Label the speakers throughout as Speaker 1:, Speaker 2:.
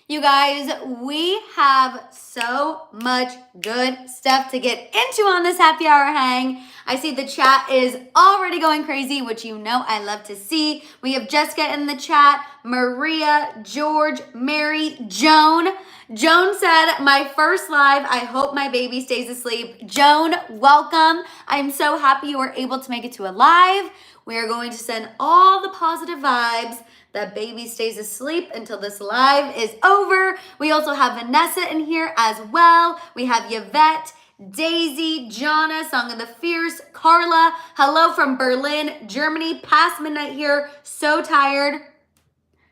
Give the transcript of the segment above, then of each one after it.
Speaker 1: You guys, we have so much good stuff to get into on this happy hour hang. I see the chat is already going crazy, which you know I love to see. We have Jessica in the chat, Maria, George, Mary, Joan. Joan said, my first live, I hope my baby stays asleep. Joan, welcome. I'm so happy you were able to make it to a live. We are going to send all the positive vibes that baby stays asleep until this live is over. We also have Vanessa in here as well. We have Yvette, Daisy, Jonna, Song of the Fierce, Carla. Hello from Berlin, Germany. Past midnight here. So tired.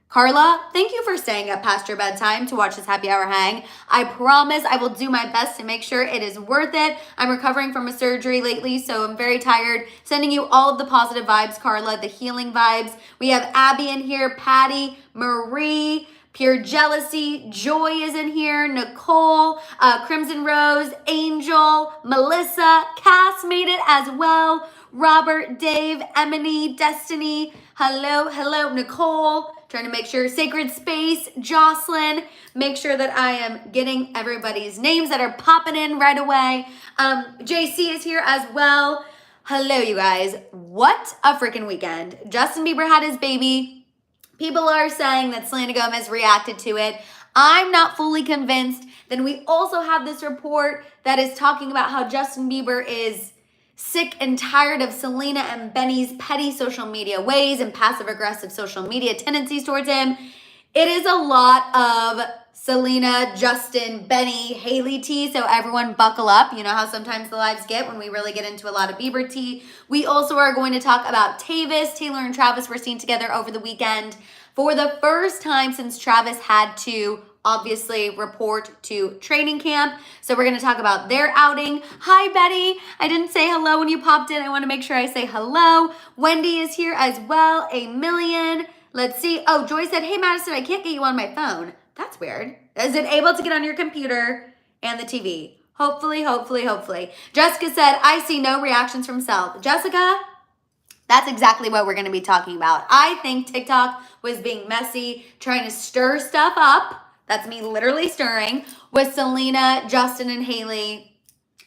Speaker 1: Carla, thank you for staying up past your bedtime to watch this happy hour hang. I promise I will do my best to make sure it is worth it. I'm recovering from a surgery lately, so I'm very tired. Sending you all of the positive vibes, Carla, the healing vibes. We have Abby in here, Patty, Marie, Pure Jealousy, Joy is in here, Nicole, Crimson Rose, Angel, Melissa, Cass made it as well, Robert, Dave, Emily, Destiny, hello, Nicole, trying to make sure, Sacred Space, Jocelyn, make sure that I am getting everybody's names that are popping in right away. JC is here as well. Hello, you guys. What a freaking weekend. Justin Bieber had his baby. People are saying that Selena Gomez reacted to it. I'm not fully convinced. Then we also have this report that is talking about how Justin Bieber is sick and tired of Selena and Benny's petty social media ways and passive-aggressive social media tendencies towards him. It is a lot of Selena, Justin, Benny, Hailey tea, so everyone buckle up. You know how sometimes the lives get when we really get into a lot of Bieber tea. We also are going to talk about Tavis. Taylor and Travis were seen together over the weekend for the first time since Travis had to obviously report to training camp. So we're going to talk about their outing. Hi, Betty. I didn't say hello when you popped in. I want to make sure I say hello. Wendy is here as well. A million. Let's see. Oh, Joy said, hey, Madison, I can't get you on my phone. That's weird. Is it able to get on your computer and the TV? Hopefully. Jessica said, I see no reactions from Self. Jessica, that's exactly what we're going to be talking about. I think TikTok was being messy, trying to stir stuff up. That's me literally stirring with Selena, Justin, and Hailey.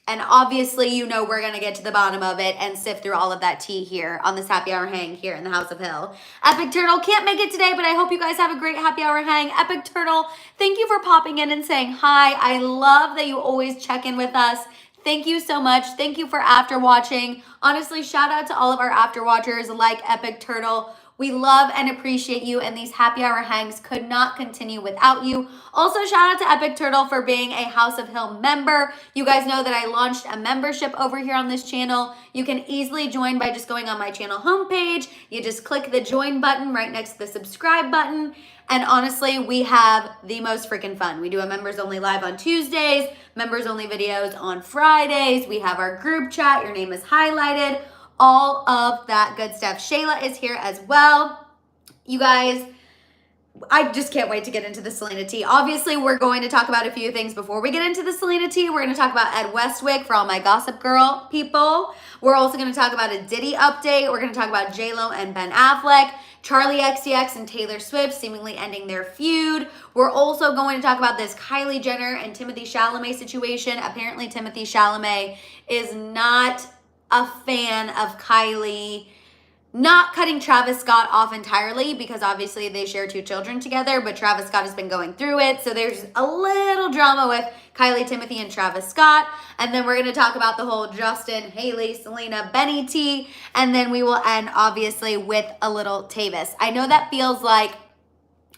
Speaker 1: And obviously, you know we're going to get to the bottom of it and sift through all of that tea here on this happy hour hang here in the House of Hill. Epic Turtle can't make it today, but I hope you guys have a great happy hour hang. Epic Turtle, thank you for popping in and saying hi. I love that you always check in with us. Thank you so much. Thank you for after watching. Honestly, shout out to all of our after watchers like Epic Turtle. We love and appreciate you, and these happy hour hangs could not continue without you. Also, shout out to Epic Turtle for being a House of Hill member. You guys know that I launched a membership over here on this channel. You can easily join by just going on my channel homepage. You just click the join button right next to the subscribe button. And honestly, we have the most freaking fun. We do a members only live on Tuesdays, members only videos on Fridays. We have our group chat. Your name is highlighted. All of that good stuff. Shayla is here as well. You guys, I just can't wait to get into the Selena tea. Obviously, we're going to talk about a few things before we get into the Selena tea. We're going to talk about Ed Westwick for all my Gossip Girl people. We're also going to talk about a Diddy update. We're going to talk about JLo and Ben Affleck, Charli XCX and Taylor Swift seemingly ending their feud. We're also going to talk about this Kylie Jenner and Timothée Chalamet situation. Apparently, Timothée Chalamet is not a fan of Kylie not cutting Travis Scott off entirely because obviously they share 2 children together, but Travis Scott has been going through it. So there's a little drama with Kylie, Timothée, and Travis Scott. And then we're going to talk about the whole Justin, Hailey, Selena, Benny tea. And then we will end obviously with a little Tavis. I know that feels like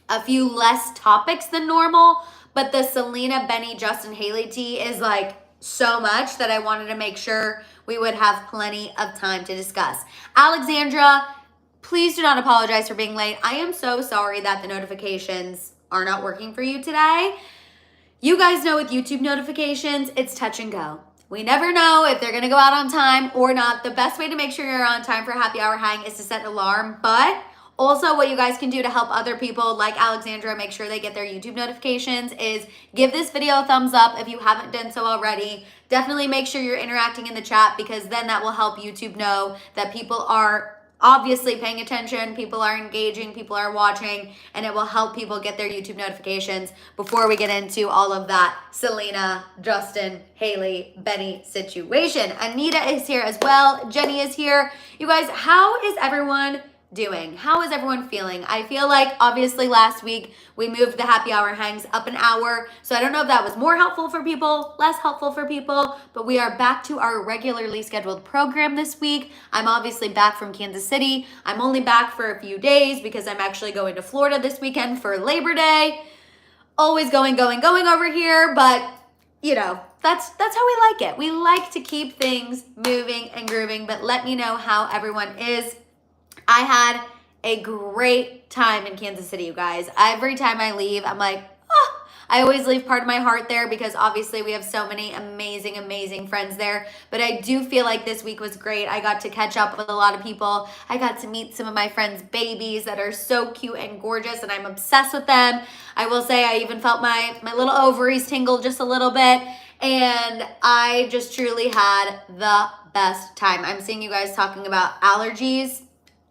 Speaker 1: a few less topics than normal, but the Selena, Benny, Justin, Hailey tea is like so much that I wanted to make sure we would have plenty of time to discuss. Alexandra, please do not apologize for being late. I am so sorry that the notifications are not working for you today. You guys know with YouTube notifications, it's touch and go. We never know if they're gonna go out on time or not. The best way to make sure you're on time for happy hour hang is to set an alarm, but also what you guys can do to help other people like Alexandra make sure they get their YouTube notifications is give this video a thumbs up if you haven't done so already. Definitely make sure you're interacting in the chat because then that will help YouTube know that people are obviously paying attention, people are engaging, people are watching, and it will help people get their YouTube notifications before we get into all of that Selena, Justin, Hailey, Benny situation. Anita is here as well. Jenny is here. You guys, how is everyone doing? How is everyone feeling? I feel like obviously last week we moved the happy hour hangs up an hour. So I don't know if that was more helpful for people, less helpful for people, but we are back to our regularly scheduled program this week. I'm obviously back from Kansas City. I'm only back for a few days because I'm actually going to Florida this weekend for Labor Day. Always going over here, but you know, that's how we like it. We like to keep things moving and grooving, but let me know how everyone is. I had a great time in Kansas City, you guys. Every time I leave, I'm like, oh, I always leave part of my heart there because obviously we have so many amazing friends there. But I do feel like this week was great. I got to catch up with a lot of people. I got to meet some of my friends' babies that are so cute and gorgeous, and I'm obsessed with them. I will say I even felt my little ovaries tingle just a little bit. And I just truly had the best time. I'm seeing you guys talking about allergies.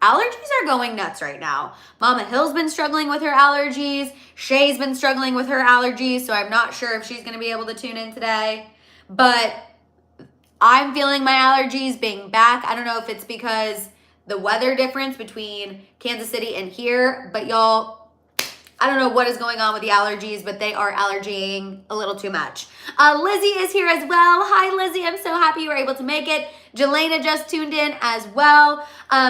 Speaker 1: Allergies are going nuts right now. Mama Hill's been struggling with her allergies. Shay's been struggling with her allergies, so I'm not sure if she's going to be able to tune in today. But I'm feeling my allergies being back. I don't know if it's because the weather difference between Kansas City and here, but y'all, I don't know what is going on with the allergies, but they are allergying a little too much. Lizzie is here as well. Hi, Lizzie. I'm so happy you were able to make it. Jelena just tuned in as well.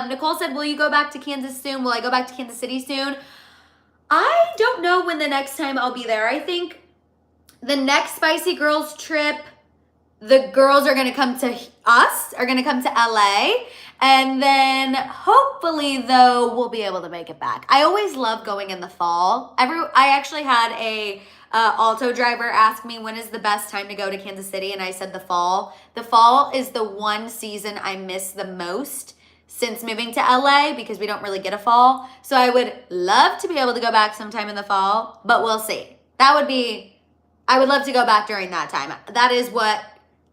Speaker 1: Nicole said, will you go back to Kansas soon? Will I go back to Kansas City soon? I don't know when the next time I'll be there. I think the next Spicy Girls trip, the girls are going to come to us, are going to come to LA. And then hopefully, though, we'll be able to make it back. I always love going in the fall. I actually had a auto driver ask me when is the best time to go to Kansas City, and I said the fall. The fall is the one season I miss the most since moving to LA because we don't really get a fall. So I would love to be able to go back sometime in the fall, but we'll see. I would love to go back during that time. That is what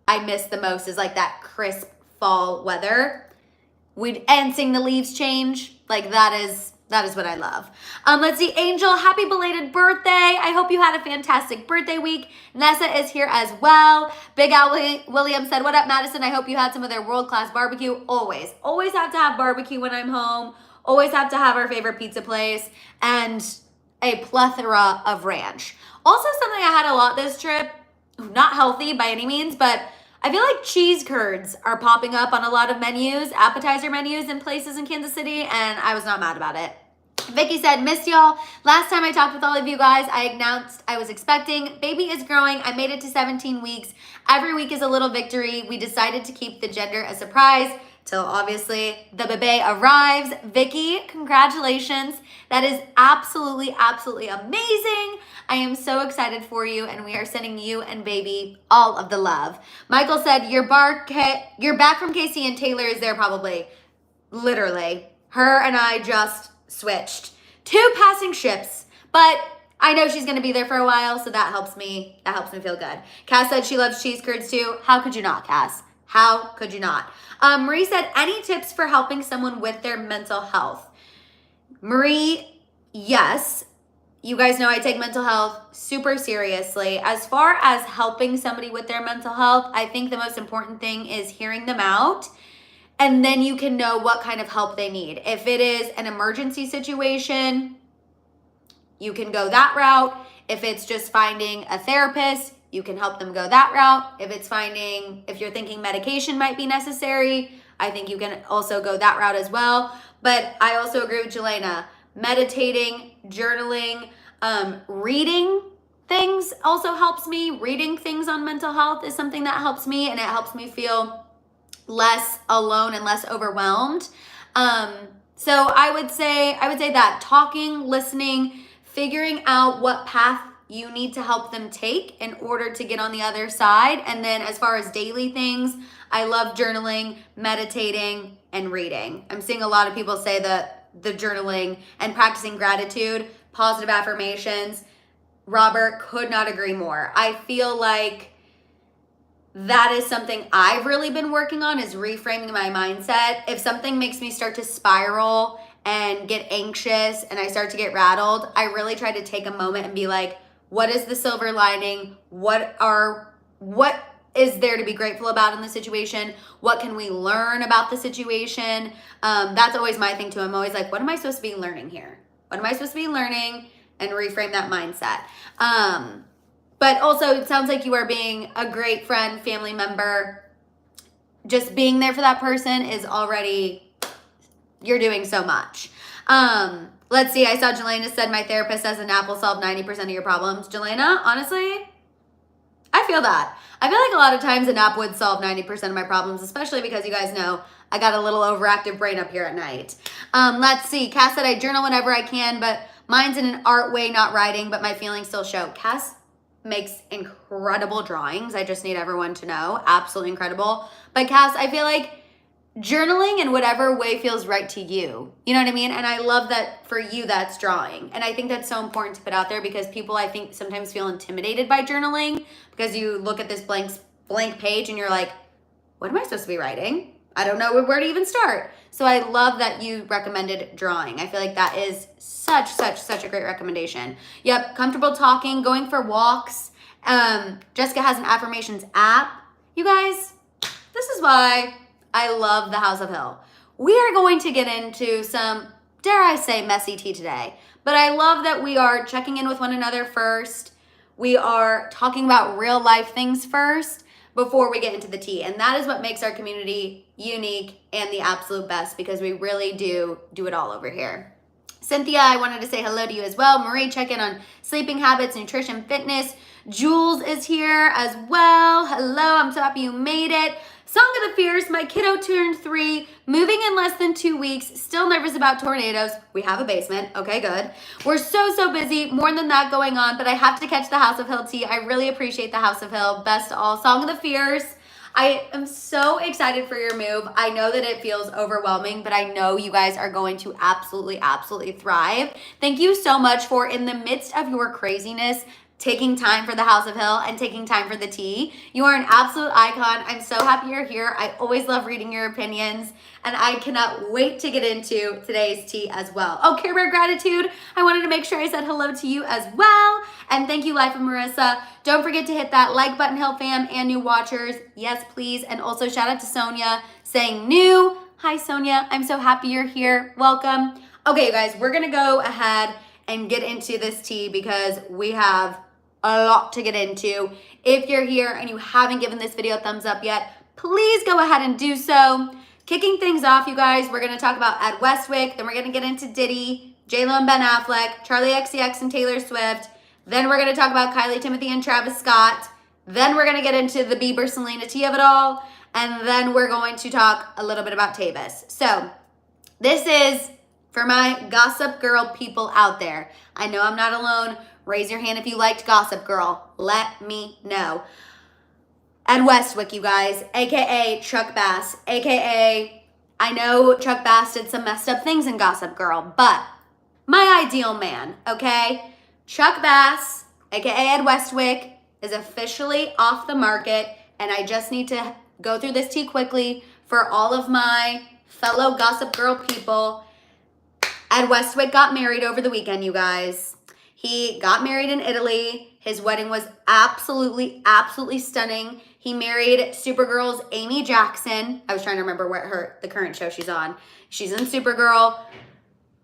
Speaker 1: I miss the most, is like that crisp fall weather. And seeing the leaves change, like that is what I love. Let's see, Angel, happy belated birthday. I hope you had a fantastic birthday week. Nessa is here as well. Big Al Williams said, what up, Madison? I hope you had some of their world-class barbecue. Always have to have barbecue when I'm home. Always have to have our favorite pizza place and a plethora of ranch. Also, something I had a lot this trip, not healthy by any means, but I feel like cheese curds are popping up on a lot of menus, appetizer menus in places in Kansas City, and I was not mad about it. Vicky said, missed y'all. Last time I talked with all of you guys, I announced I was expecting. Baby is growing. I made it to 17 weeks. Every week is a little victory. We decided to keep the gender a surprise till obviously the bebe arrives. Vicky, congratulations. That is absolutely amazing. I am so excited for you, and we are sending you and baby all of the love. Michael said, you're back from KC, and Taylor is there probably. Literally. Her and I just switched. 2 passing ships, but I know she's going to be there for a while, so that helps me feel good. Cass said she loves cheese curds too. How could you not, Cass? How could you not? Marie said, any tips for helping someone with their mental health? Marie, yes. You guys know I take mental health super seriously. As far as helping somebody with their mental health, I think the most important thing is hearing them out, and then you can know what kind of help they need. If it is an emergency situation, you can go that route. If it's just finding a therapist, you can help them go that route. If you're thinking medication might be necessary, I think you can also go that route as well. But I also agree with Jelena. Meditating, journaling, reading things also helps me. Reading things on mental health is something that helps me, and it helps me feel less alone and less overwhelmed. So I would say that talking, listening, figuring out what path you need to help them take in order to get on the other side. And then as far as daily things, I love journaling, meditating, and reading. I'm seeing a lot of people say that the journaling and practicing gratitude, positive affirmations. Robert, could not agree more. I feel like that is something I've really been working on, is reframing my mindset. If something makes me start to spiral and get anxious and I start to get rattled, I really try to take a moment and be like, what is the silver lining? What is there to be grateful about in the situation? What can we learn about the situation? That's always my thing too. I'm always like, what am I supposed to be learning here? What am I supposed to be learning? And reframe that mindset. But also, it sounds like you are being a great friend, family member. Just being there for that person is already, you're doing so much. Let's see, I saw Jelena said, my therapist says a nap will solve 90% of your problems. Jelena, honestly, I feel that. I feel like a lot of times a nap would solve 90% of my problems, especially because you guys know I got a little overactive brain up here at night. Let's see, Cass said I journal whenever I can, but mine's in an art way, not writing, but my feelings still show. Cass makes incredible drawings. I just need everyone to know. Absolutely incredible. But Cass, I feel like journaling in whatever way feels right to you. You know what I mean? And I love that for you, that's drawing. And I think that's so important to put out there because people, I think, sometimes feel intimidated by journaling because you look at this blank page and you're like, what am I supposed to be writing? I don't know where to even start. So I love that you recommended drawing. I feel like that is such a great recommendation. Yep, comfortable talking, going for walks. Jessica has an affirmations app. You guys, this is why I love the House of Hill. We are going to get into some, dare I say, messy tea today. But I love that we are checking in with one another first. We are talking about real life things first before we get into the tea. And that is what makes our community unique and the absolute best because we really do it all over here. Cynthia, I wanted to say hello to you as well. Marie, check in on sleeping habits, nutrition, fitness. Jules is here as well. Hello, I'm so happy you made it. Song of the Fierce, my kiddo turned 3, moving in less than 2 weeks, still nervous about tornadoes. We have a basement, okay, good. We're so busy, more than that going on, but I have to catch the House of Hill tea. I really appreciate the House of Hill. Best to all. Song of the Fierce. I am so excited for your move. I know that it feels overwhelming, but I know you guys are going to absolutely thrive. Thank you so much for, in the midst of your craziness, taking time for the House of Hill and taking time for the tea. You are an absolute icon. I'm so happy you're here. I always love reading your opinions, and I cannot wait to get into today's tea as well. Oh, Care Bear Gratitude. I wanted to make sure I said hello to you as well. And thank you, Life of Marissa. Don't forget to hit that like button, Hill fam, and new watchers. Yes, please. And also shout out to Sonia saying new. Hi, Sonia. I'm so happy you're here. Welcome. Okay, you guys, we're going to go ahead and get into this tea because we have a lot to get into. If you're here and you haven't given this video a thumbs up yet, please go ahead and do so. Kicking things off, you guys, we're going to talk about at Westwick, then we're going to get into Diddy, JLo and Ben Affleck, Charli XCX and Taylor Swift, then we're going to talk about Kylie, Timothée, and Travis Scott, then we're going to get into the Bieber, Selena tea of it all, and then we're going to talk a little bit about Tavis. So this is for my Gossip Girl people out there. I know I'm not alone. Raise your hand if you liked Gossip Girl. Let me know. At Westwick, you guys, AKA Chuck Bass, AKA, I know Chuck Bass did some messed up things in Gossip Girl, but my ideal man, okay? Chuck Bass, AKA Ed Westwick, is officially off the market, and I just need to go through this tea quickly for all of my fellow Gossip Girl people. Ed Westwick got married over the weekend, you guys. He got married in Italy. His wedding was absolutely stunning. He married Supergirl's Amy Jackson. I was trying to remember what the current show she's on. She's in Supergirl.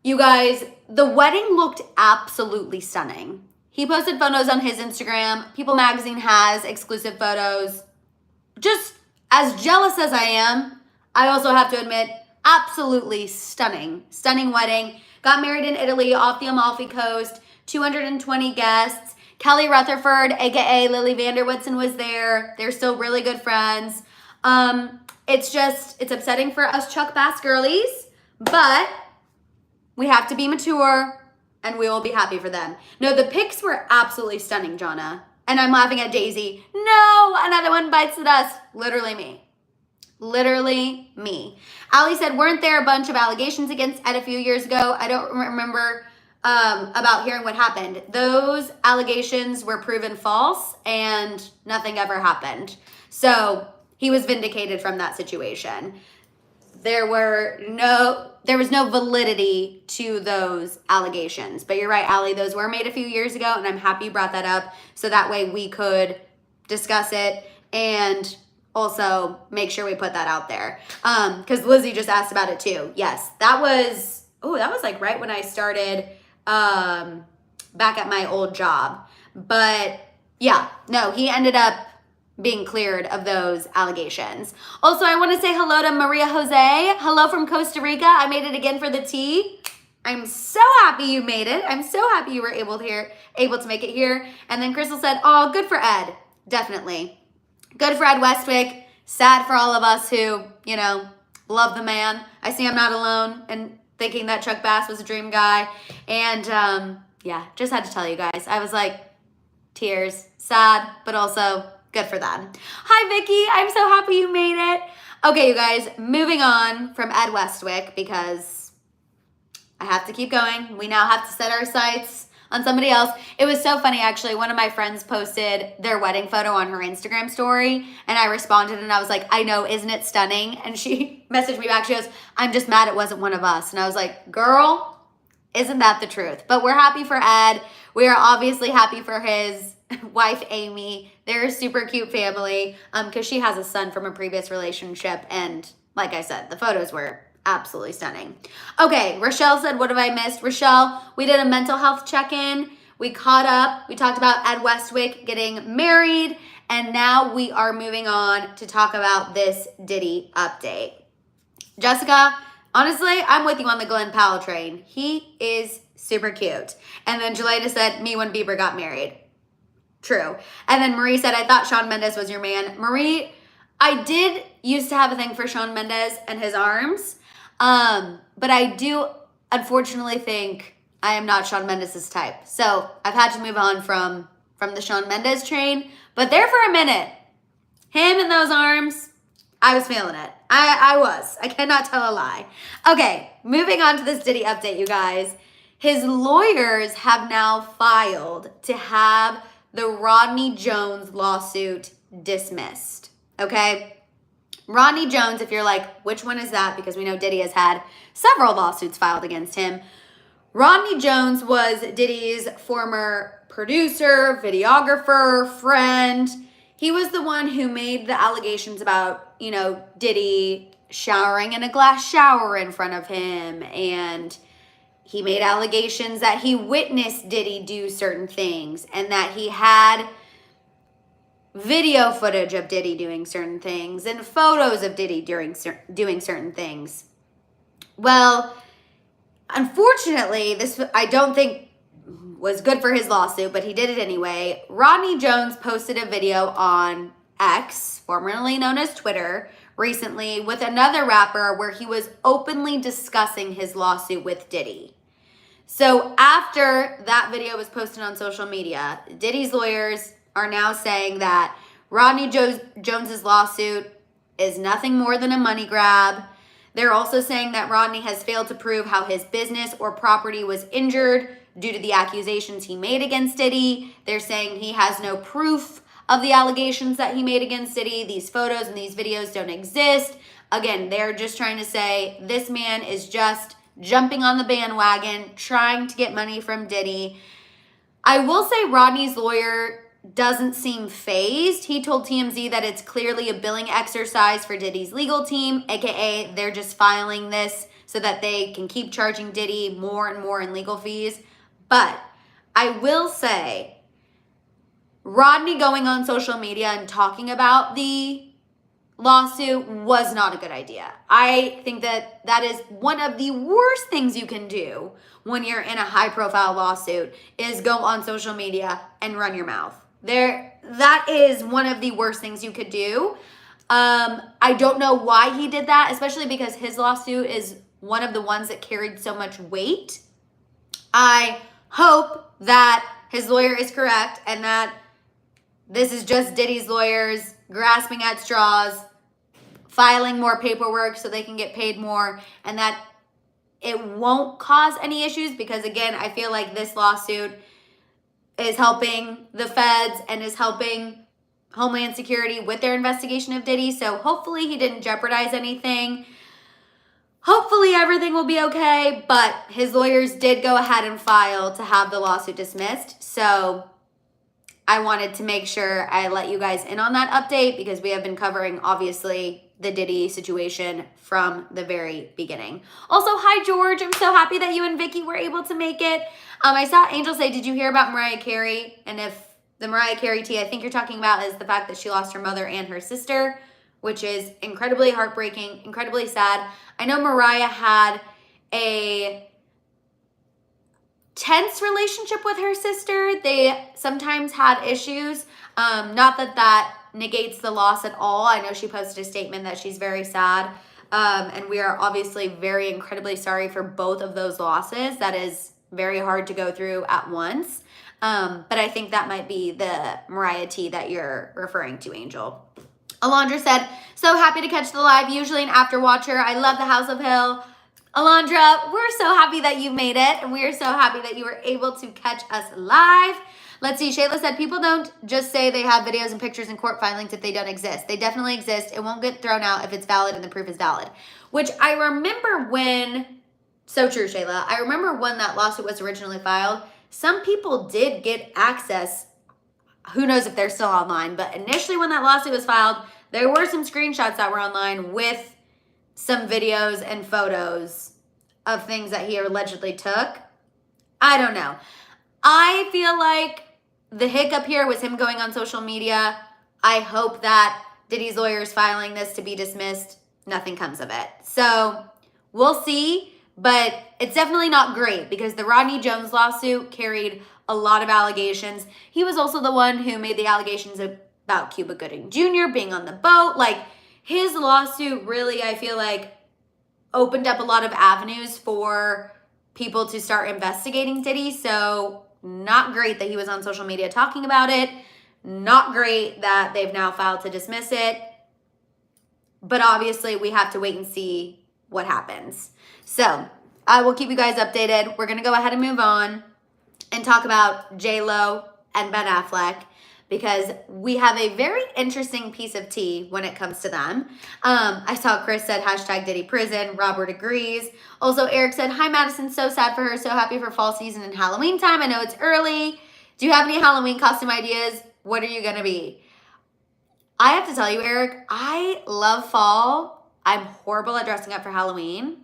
Speaker 1: You guys, the wedding looked absolutely stunning. He posted photos on his Instagram. People Magazine has exclusive photos. Just as jealous as I am, I also have to admit, absolutely stunning wedding. Got married in Italy off the Amalfi Coast. 220 guests. Kelly Rutherford, aka Lily Vanderwoodson, was there. They're still really good friends. It's upsetting for us Chuck Bass girlies, but we have to be mature and we will be happy for them. No, the pics were absolutely stunning, Jonna. And I'm laughing at Daisy. No, another one bites the dust. Literally me. Literally me. Ali said, weren't there a bunch of allegations against Ed a few years ago? I don't remember about hearing what happened. Those allegations were proven false and nothing ever happened. So he was vindicated from that situation. There was no validity to those allegations. But you're right, Allie, those were made a few years ago, and I'm happy you brought that up so that way we could discuss it and also make sure we put that out there. Because Lizzie just asked about it too. Yes, that was like right when I started back at my old job. But yeah, no, he ended up being cleared of those allegations. Also, I want to say hello to Maria Jose. Hello from Costa Rica. I made it again for the tea. I'm so happy you made it. I'm so happy you were able to make it here. And then Crystal said, oh, good for Ed. Definitely. Good for Ed Westwick. Sad for all of us who, love the man. I see I'm not alone and thinking that Chuck Bass was a dream guy. And just had to tell you guys. I was like, tears, sad, but also good for them. Hi, Vicky. I'm so happy you made it. Okay, you guys, moving on from Ed Westwick because I have to keep going. We now have to set our sights on somebody else. It was so funny, actually. One of my friends posted their wedding photo on her Instagram story, and I responded, and I was like, I know, isn't it stunning? And she messaged me back. She goes, I'm just mad it wasn't one of us. And I was like, girl, isn't that the truth? But we're happy for Ed. We are obviously happy for his wife, Amy. They're a super cute family because she has a son from a previous relationship. And like I said, the photos were absolutely stunning. Okay, Rochelle said, what have I missed? Rochelle, we did a mental health check-in. We caught up. We talked about Ed Westwick getting married. And now we are moving on to talk about this Diddy update. Jessica, honestly, I'm with you on the Glenn Powell train. He is super cute. And then Jelena said, me when Bieber got married. True. And then Marie said, I thought Shawn Mendes was your man. Marie, I did used to have a thing for Shawn Mendes and his arms. But I do unfortunately think I am not Shawn Mendes' type. So I've had to move on from the Shawn Mendes train. But there for a minute, him and those arms, I was feeling it. I was. I cannot tell a lie. Okay, moving on to this Diddy update, you guys. His lawyers have now filed to have the Rodney Jones lawsuit dismissed, okay? Rodney Jones, if you're like, which one is that? Because we know Diddy has had several lawsuits filed against him. Rodney Jones was Diddy's former producer, videographer, friend. He was the one who made the allegations about, Diddy showering in a glass shower in front of him, and he made allegations that he witnessed Diddy do certain things and that he had video footage of Diddy doing certain things and photos of Diddy doing certain things. Well, unfortunately, this I don't think was good for his lawsuit, but he did it anyway. Rodney Jones posted a video on X, formerly known as Twitter, recently with another rapper where he was openly discussing his lawsuit with Diddy. So after that video was posted on social media, Diddy's lawyers are now saying that Rodney Jones's lawsuit is nothing more than a money grab. They're also saying that Rodney has failed to prove how his business or property was injured due to the accusations he made against Diddy. They're saying he has no proof of the allegations that he made against Diddy. These photos and these videos don't exist. Again, they're just trying to say this man is just jumping on the bandwagon, trying to get money from Diddy. I will say Rodney's lawyer doesn't seem fazed. He told TMZ that it's clearly a billing exercise for Diddy's legal team, aka they're just filing this so that they can keep charging Diddy more and more in legal fees. But I will say Rodney going on social media and talking about the lawsuit was not a good idea. I think that is one of the worst things you can do when you're in a high-profile lawsuit is go on social media and run your mouth. That is one of the worst things you could do. I don't know why he did that, especially because his lawsuit is one of the ones that carried so much weight. I hope that his lawyer is correct and that this is just Diddy's lawyers grasping at straws, filing more paperwork so they can get paid more, and that it won't cause any issues because, again, I feel like this lawsuit is helping the feds and is helping Homeland Security with their investigation of Diddy. So hopefully he didn't jeopardize anything. Hopefully everything will be okay, but his lawyers did go ahead and file to have the lawsuit dismissed. So I wanted to make sure I let you guys in on that update because we have been covering, obviously, the Diddy situation from the very beginning. Also, hi, George. I'm so happy that you and Vicky were able to make it. I saw Angel say, did you hear about Mariah Carey? And if the Mariah Carey tea I think you're talking about is the fact that she lost her mother and her sister, which is incredibly heartbreaking, incredibly sad. I know Mariah had a tense relationship with her sister. They sometimes had issues. Not that that negates the loss at all. I know she posted a statement that she's very sad. And we are obviously very incredibly sorry for both of those losses. That is very hard to go through at once. But I think that might be the Mariah tea that you're referring to, Angel. Alondra said, so happy to catch the live, usually an after watcher. I love the House of Hill. Alondra, we're so happy that you made it, and we are so happy that you were able to catch us live. Let's see, Shayla said, people don't just say they have videos and pictures in court filings if they don't exist. They definitely exist. It won't get thrown out if it's valid and the proof is valid. Which I remember when, so true, Shayla, I remember when that lawsuit was originally filed, some people did get access. Who knows if they're still online, but initially when that lawsuit was filed, there were some screenshots that were online with some videos and photos of things that he allegedly took. I don't know. I feel like the hiccup here was him going on social media. I hope that Diddy's lawyers filing this to be dismissed, nothing comes of it. So we'll see, but it's definitely not great because the Rodney Jones lawsuit carried a lot of allegations. He was also the one who made the allegations about Cuba Gooding Jr. being on the boat. Like, his lawsuit really, I feel like, opened up a lot of avenues for people to start investigating Diddy. So not great that he was on social media talking about it. Not great that they've now filed to dismiss it. But obviously, we have to wait and see what happens. So I will keep you guys updated. We're going to go ahead and move on and talk about JLo and Ben Affleck because we have a very interesting piece of tea when it comes to them. I saw Chris said, hashtag Diddy prison. Robert agrees. Also, Eric said, hi, Madison. So sad for her. So happy for fall season and Halloween time. I know it's early. Do you have any Halloween costume ideas? What are you going to be? I have to tell you, Eric, I love fall. I'm horrible at dressing up for Halloween.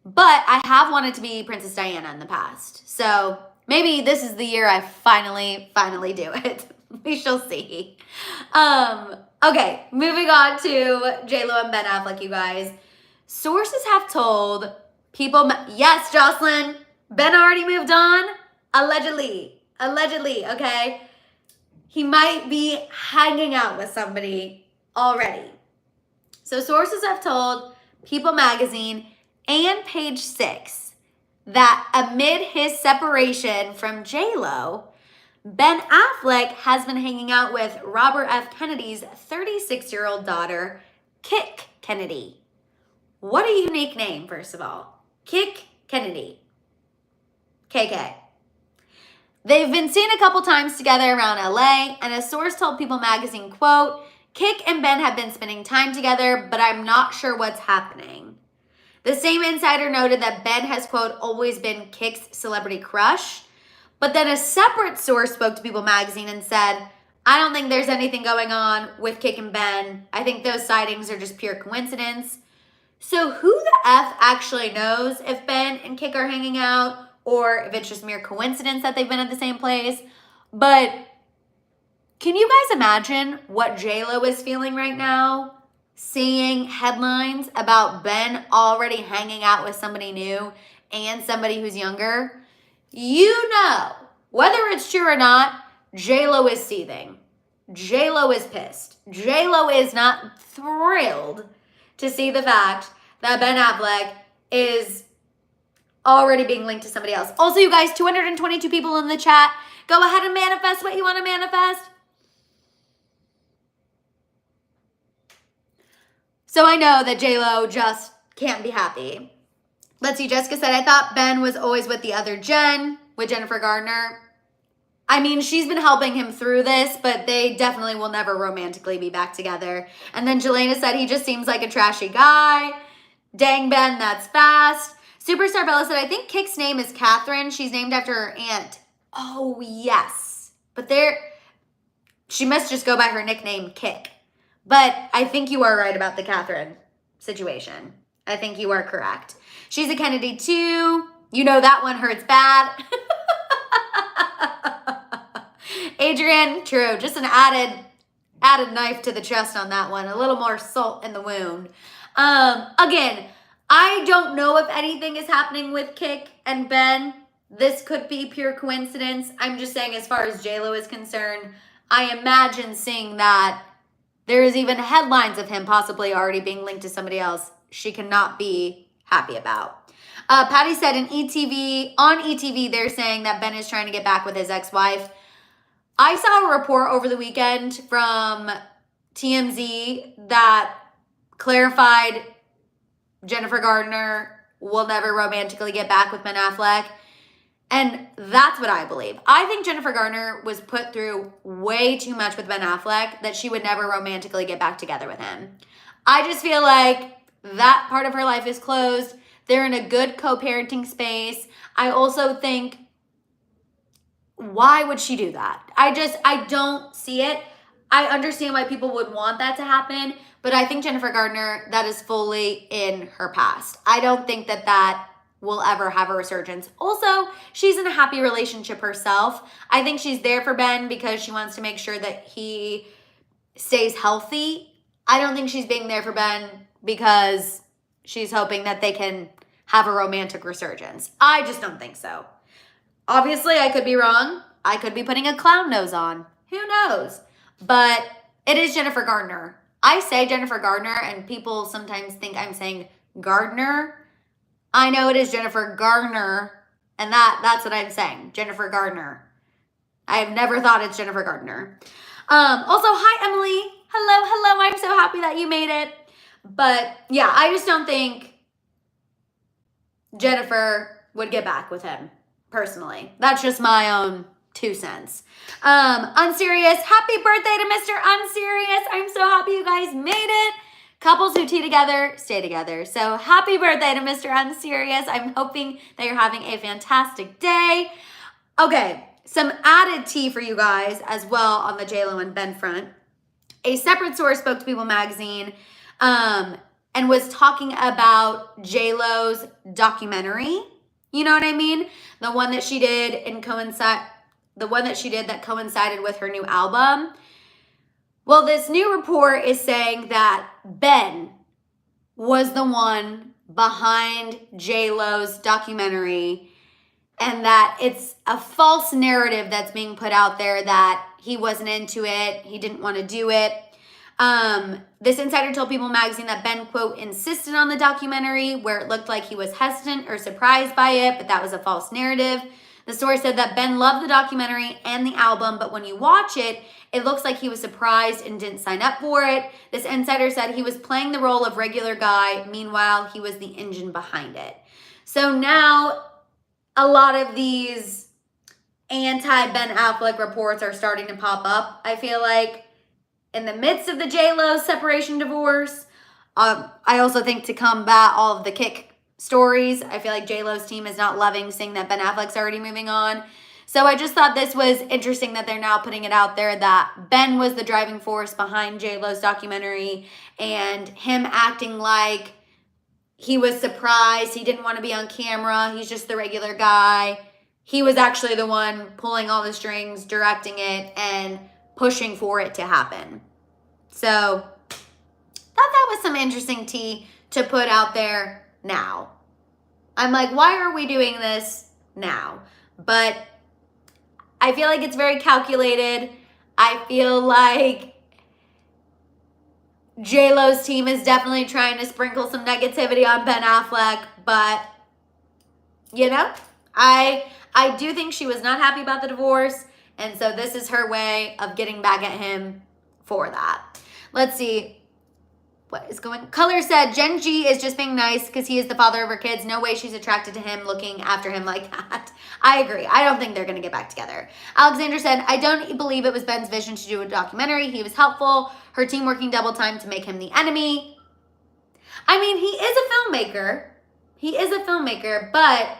Speaker 1: But I have wanted to be Princess Diana in the past. So maybe this is the year I finally do it. We shall see. Okay, moving on to JLo and Ben Affleck, you guys. Sources have told people, yes, Jocelyn, Ben already moved on. Allegedly, okay? He might be hanging out with somebody already. So sources have told People Magazine and Page 6 that amid his separation from JLo, Ben Affleck has been hanging out with Robert F. Kennedy's 36-year-old daughter, Kick Kennedy. What a unique name, first of all. Kick Kennedy. KK. They've been seen a couple times together around LA, and a source told People Magazine, quote, Kick and Ben have been spending time together, but I'm not sure what's happening. The same insider noted that Ben has, quote, always been Kick's celebrity crush. But then a separate source spoke to People Magazine and said, I don't think there's anything going on with Kick and Ben. I think those sightings are just pure coincidence. So who the F actually knows if Ben and Kick are hanging out or if it's just mere coincidence that they've been at the same place? But can you guys imagine what JLo is feeling right now? Seeing headlines about Ben already hanging out with somebody new and somebody who's younger, you know, whether it's true or not, JLo is seething. JLo is pissed. JLo is not thrilled to see the fact that Ben Affleck is already being linked to somebody else. Also, you guys, 222 people in the chat. Go ahead and manifest what you want to manifest. So I know that JLo just can't be happy. Let's see, Jessica said, I thought Ben was always with the other Jen, with Jennifer Gardner. I mean, she's been helping him through this, but they definitely will never romantically be back together. And then Jelena said, he just seems like a trashy guy. Dang, Ben, that's fast. Superstar Bella said, I think Kick's name is Catherine. She's named after her aunt. Oh, yes. But she must just go by her nickname, Kick. But I think you are right about the Catherine situation. I think you are correct. She's a Kennedy too. You know that one hurts bad. Adrian, true. Just an added knife to the chest on that one. A little more salt in the wound. Again, I don't know if anything is happening with Kick and Ben. This could be pure coincidence. I'm just saying, as far as JLo is concerned, I imagine seeing that there is even headlines of him possibly already being linked to somebody else she cannot be happy about. Patty said on ETV, they're saying that Ben is trying to get back with his ex-wife. I saw a report over the weekend from TMZ that clarified Jennifer Gardner will never romantically get back with Ben Affleck. And that's what I believe. I think Jennifer Gardner was put through way too much with Ben Affleck that she would never romantically get back together with him. I just feel like that part of her life is closed. They're in a good co-parenting space. I also think, why would she do that? I don't see it. I understand why people would want that to happen, but I think Jennifer Gardner, that is fully in her past. I don't think that will ever have a resurgence. Also, she's in a happy relationship herself. I think she's there for Ben because she wants to make sure that he stays healthy. I don't think she's being there for Ben because she's hoping that they can have a romantic resurgence. I just don't think so. Obviously, I could be wrong. I could be putting a clown nose on. Who knows? But it is Jennifer Gardner. I say Jennifer Gardner, and people sometimes think I'm saying Gardner. I know it is Jennifer Gardner, and that's what I'm saying. Jennifer Gardner. I've never thought it's Jennifer Gardner. Also, hi, Emily. Hello. I'm so happy that you made it. But yeah, I just don't think Jennifer would get back with him, personally. That's just my own 2 cents. Unserious, happy birthday to Mr. Unserious. I'm so happy you guys made it. Couples who tea together, stay together. So happy birthday to Mr. Unserious. I'm hoping that you're having a fantastic day. Okay, some added tea for you guys as well on the JLo and Ben front. A separate source spoke to People magazine and was talking about JLo's documentary. You know what I mean? The one that she did that coincided with her new album. Well, this new report is saying that Ben was the one behind JLo's documentary and that it's a false narrative that's being put out there that he wasn't into it, he didn't want to do it. This insider told People magazine that Ben, quote, insisted on the documentary where it looked like he was hesitant or surprised by it, but that was a false narrative. The source said that Ben loved the documentary and the album, but when you watch it, it looks like he was surprised and didn't sign up for it. This insider said he was playing the role of regular guy. Meanwhile, he was the engine behind it. So now a lot of these anti-Ben Affleck reports are starting to pop up, I feel like. In the midst of the JLo separation divorce, I also think to combat all of the Kick stories, I feel like JLo's team is not loving seeing that Ben Affleck's already moving on. So I just thought this was interesting that they're now putting it out there that Ben was the driving force behind JLo's documentary and him acting like he was surprised, he didn't want to be on camera, he's just the regular guy. He was actually the one pulling all the strings, directing it, and pushing for it to happen. So, thought that was some interesting tea to put out there now. I'm like, why are we doing this now? But I feel like it's very calculated. I feel like JLo's team is definitely trying to sprinkle some negativity on Ben Affleck, but you know, I do think she was not happy about the divorce. And so this is her way of getting back at him for that. Let's see. What is going? Color said, Gen G is just being nice because he is the father of her kids. No way she's attracted to him looking after him like that. I agree. I don't think they're going to get back together. Alexander said, I don't believe it was Ben's vision to do a documentary. He was helpful. Her team working double time to make him the enemy. I mean, he is a filmmaker. He is a filmmaker, but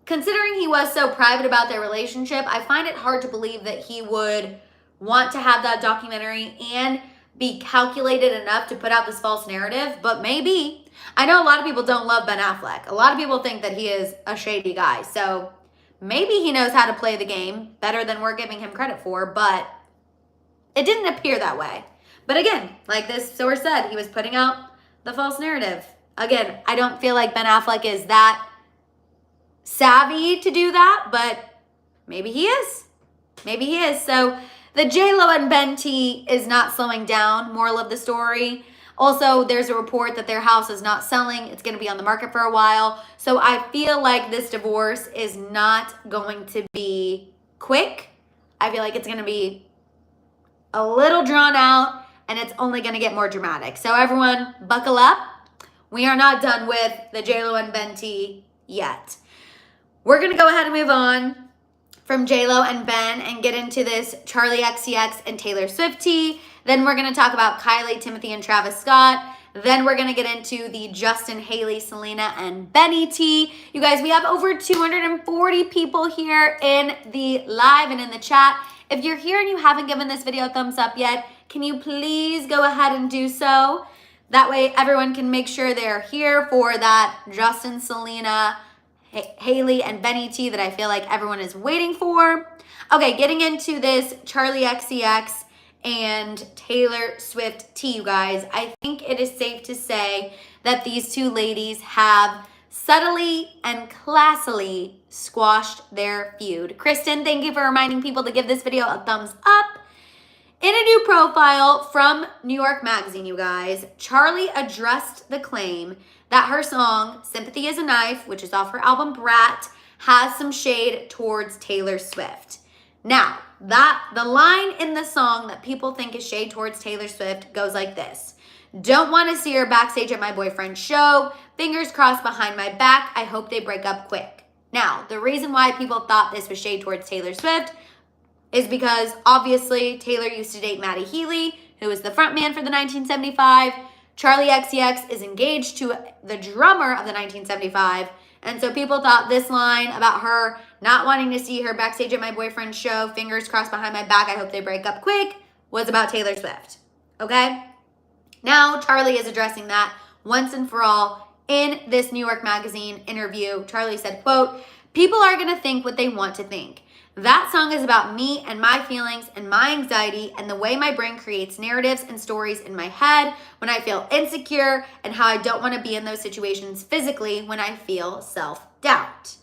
Speaker 1: considering he was so private about their relationship, I find it hard to believe that he would want to have that documentary and be calculated enough to put out this false narrative, but maybe. I know a lot of people don't love Ben Affleck. A lot of people think that he is a shady guy, so maybe he knows how to play the game better than we're giving him credit for, but it didn't appear that way. But again, like this source said, he was putting out the false narrative. Again, I don't feel like Ben Affleck is that savvy to do that, but maybe he is. Maybe he is. So the JLo and Ben T is not slowing down, moral of the story. Also, there's a report that their house is not selling. It's going to be on the market for a while. So I feel like this divorce is not going to be quick. I feel like it's going to be a little drawn out and it's only going to get more dramatic. So everyone, buckle up. We are not done with the JLo and Ben T yet. We're going to go ahead and move on from JLo and Ben and get into this Charli XCX and Taylor Swift tea. Then we're going to talk about Kylie, Timothée, and Travis Scott. Then we're going to get into the Justin, Hailey, Selena, and Benny tea. You guys, we have over 240 people here in the live and in the chat. If you're here and you haven't given this video a thumbs up yet, can you please go ahead and do so? That way everyone can make sure they're here for that Justin, Selena, Hailey, and Benny tea that I feel like everyone is waiting for. Okay, getting into this Charli XCX and Taylor Swift tea, you guys. I think it is safe to say that these two ladies have subtly and classily squashed their feud. Kristen, thank you for reminding people to give this video a thumbs up. In a new profile from New York Magazine, you guys, Charli addressed the claim that her song, Sympathy is a Knife, which is off her album Brat, has some shade towards Taylor Swift. Now, the line in the song that people think is shade towards Taylor Swift goes like this. Don't want to see her backstage at my boyfriend's show. Fingers crossed behind my back. I hope they break up quick. Now, the reason why people thought this was shade towards Taylor Swift is because obviously Taylor used to date Matty Healy, who was the frontman for the 1975. Charli XCX is engaged to the drummer of the 1975. And so people thought this line about her not wanting to see her backstage at my boyfriend's show, fingers crossed behind my back, I hope they break up quick, was about Taylor Swift. Okay? Now Charli is addressing that once and for all in this New York Magazine interview. Charli said, quote, people are going to think what they want to think. That song is about me and my feelings and my anxiety and the way my brain creates narratives and stories in my head when I feel insecure and how I don't want to be in those situations physically when I feel self-doubt.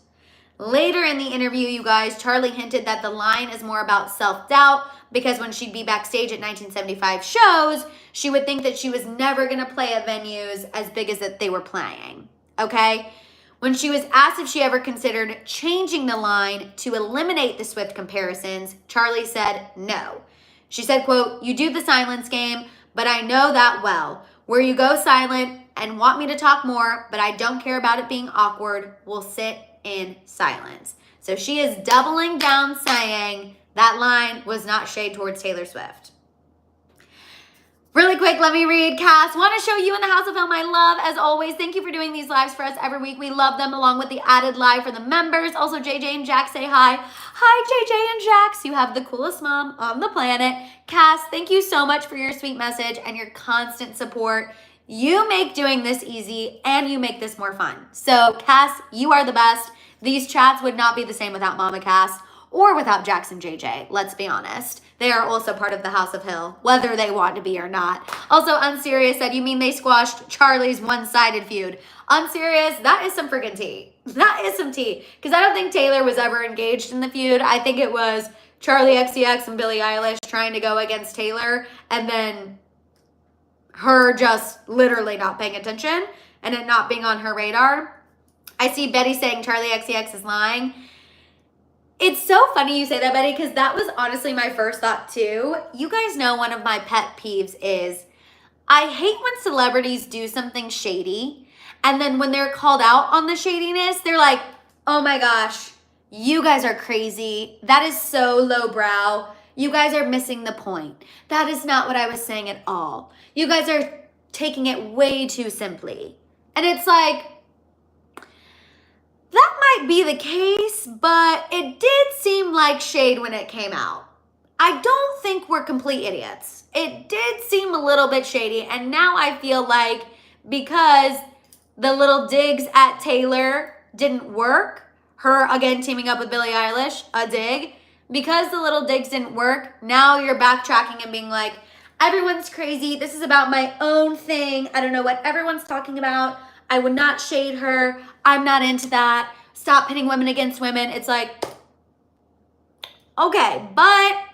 Speaker 1: Later in the interview, you guys, Charli hinted that the line is more about self-doubt because when she'd be backstage at 1975 shows, she would think that she was never going to play at venues as big as that they were playing, okay? When she was asked if she ever considered changing the line to eliminate the Swift comparisons, Charli said no. She said, quote, you do the silence game, but I know that well. Where you go silent and want me to talk more, but I don't care about it being awkward, we'll sit in silence. So she is doubling down saying that line was not shade towards Taylor Swift. Really quick, let me read. Cass, want to show you in the House of Film my love, as always. Thank you for doing these lives for us every week. We love them, along with the added live for the members. Also, JJ and Jax say hi. Hi, JJ and Jax. You have the coolest mom on the planet. Cass, thank you so much for your sweet message and your constant support. You make doing this easy, and you make this more fun. So, Cass, you are the best. These chats would not be the same without Mama Cass or without Jax and JJ, let's be honest. They are also part of the House of Hill, whether they want to be or not. Also, Unserious said, you mean they squashed Charli's one-sided feud? Unserious, that is some freaking tea. That is some tea. Because I don't think Taylor was ever engaged in the feud. I think it was Charli XCX and Billie Eilish trying to go against Taylor, and then her just literally not paying attention and it not being on her radar. I see Betty saying Charli XCX is lying. It's so funny you say that, Betty, because that was honestly my first thought too. You guys know one of my pet peeves is I hate when celebrities do something shady, and then when they're called out on the shadiness, they're like, oh my gosh, you guys are crazy. That is so lowbrow. You guys are missing the point. That is not what I was saying at all. You guys are taking it way too simply. And it's like, that might be the case, but it did seem like shade when it came out. I don't think we're complete idiots. It did seem a little bit shady, and now I feel like because the little digs at Taylor didn't work, her again teaming up with Billie Eilish, a dig, because the little digs didn't work, now you're backtracking and being like, everyone's crazy, this is about my own thing, I don't know what everyone's talking about, I would not shade her, I'm not into that, stop pitting women against women. It's like, okay, but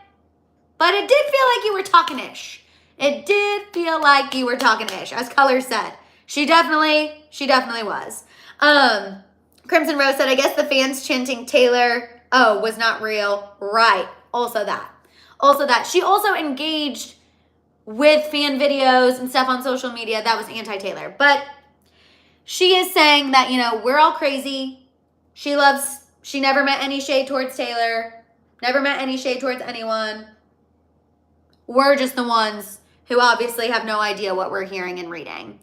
Speaker 1: it did feel like you were talking ish. It did feel like you were talking ish, as Color said. She definitely was. Crimson Rose said, I guess the fans chanting Taylor, oh, was not real. Right. Also that. She also engaged with fan videos and stuff on social media that was anti-Taylor. But she is saying that, you know, we're all crazy. She never meant any shade towards Taylor. Never meant any shade towards anyone. We're just the ones who obviously have no idea what we're hearing and reading.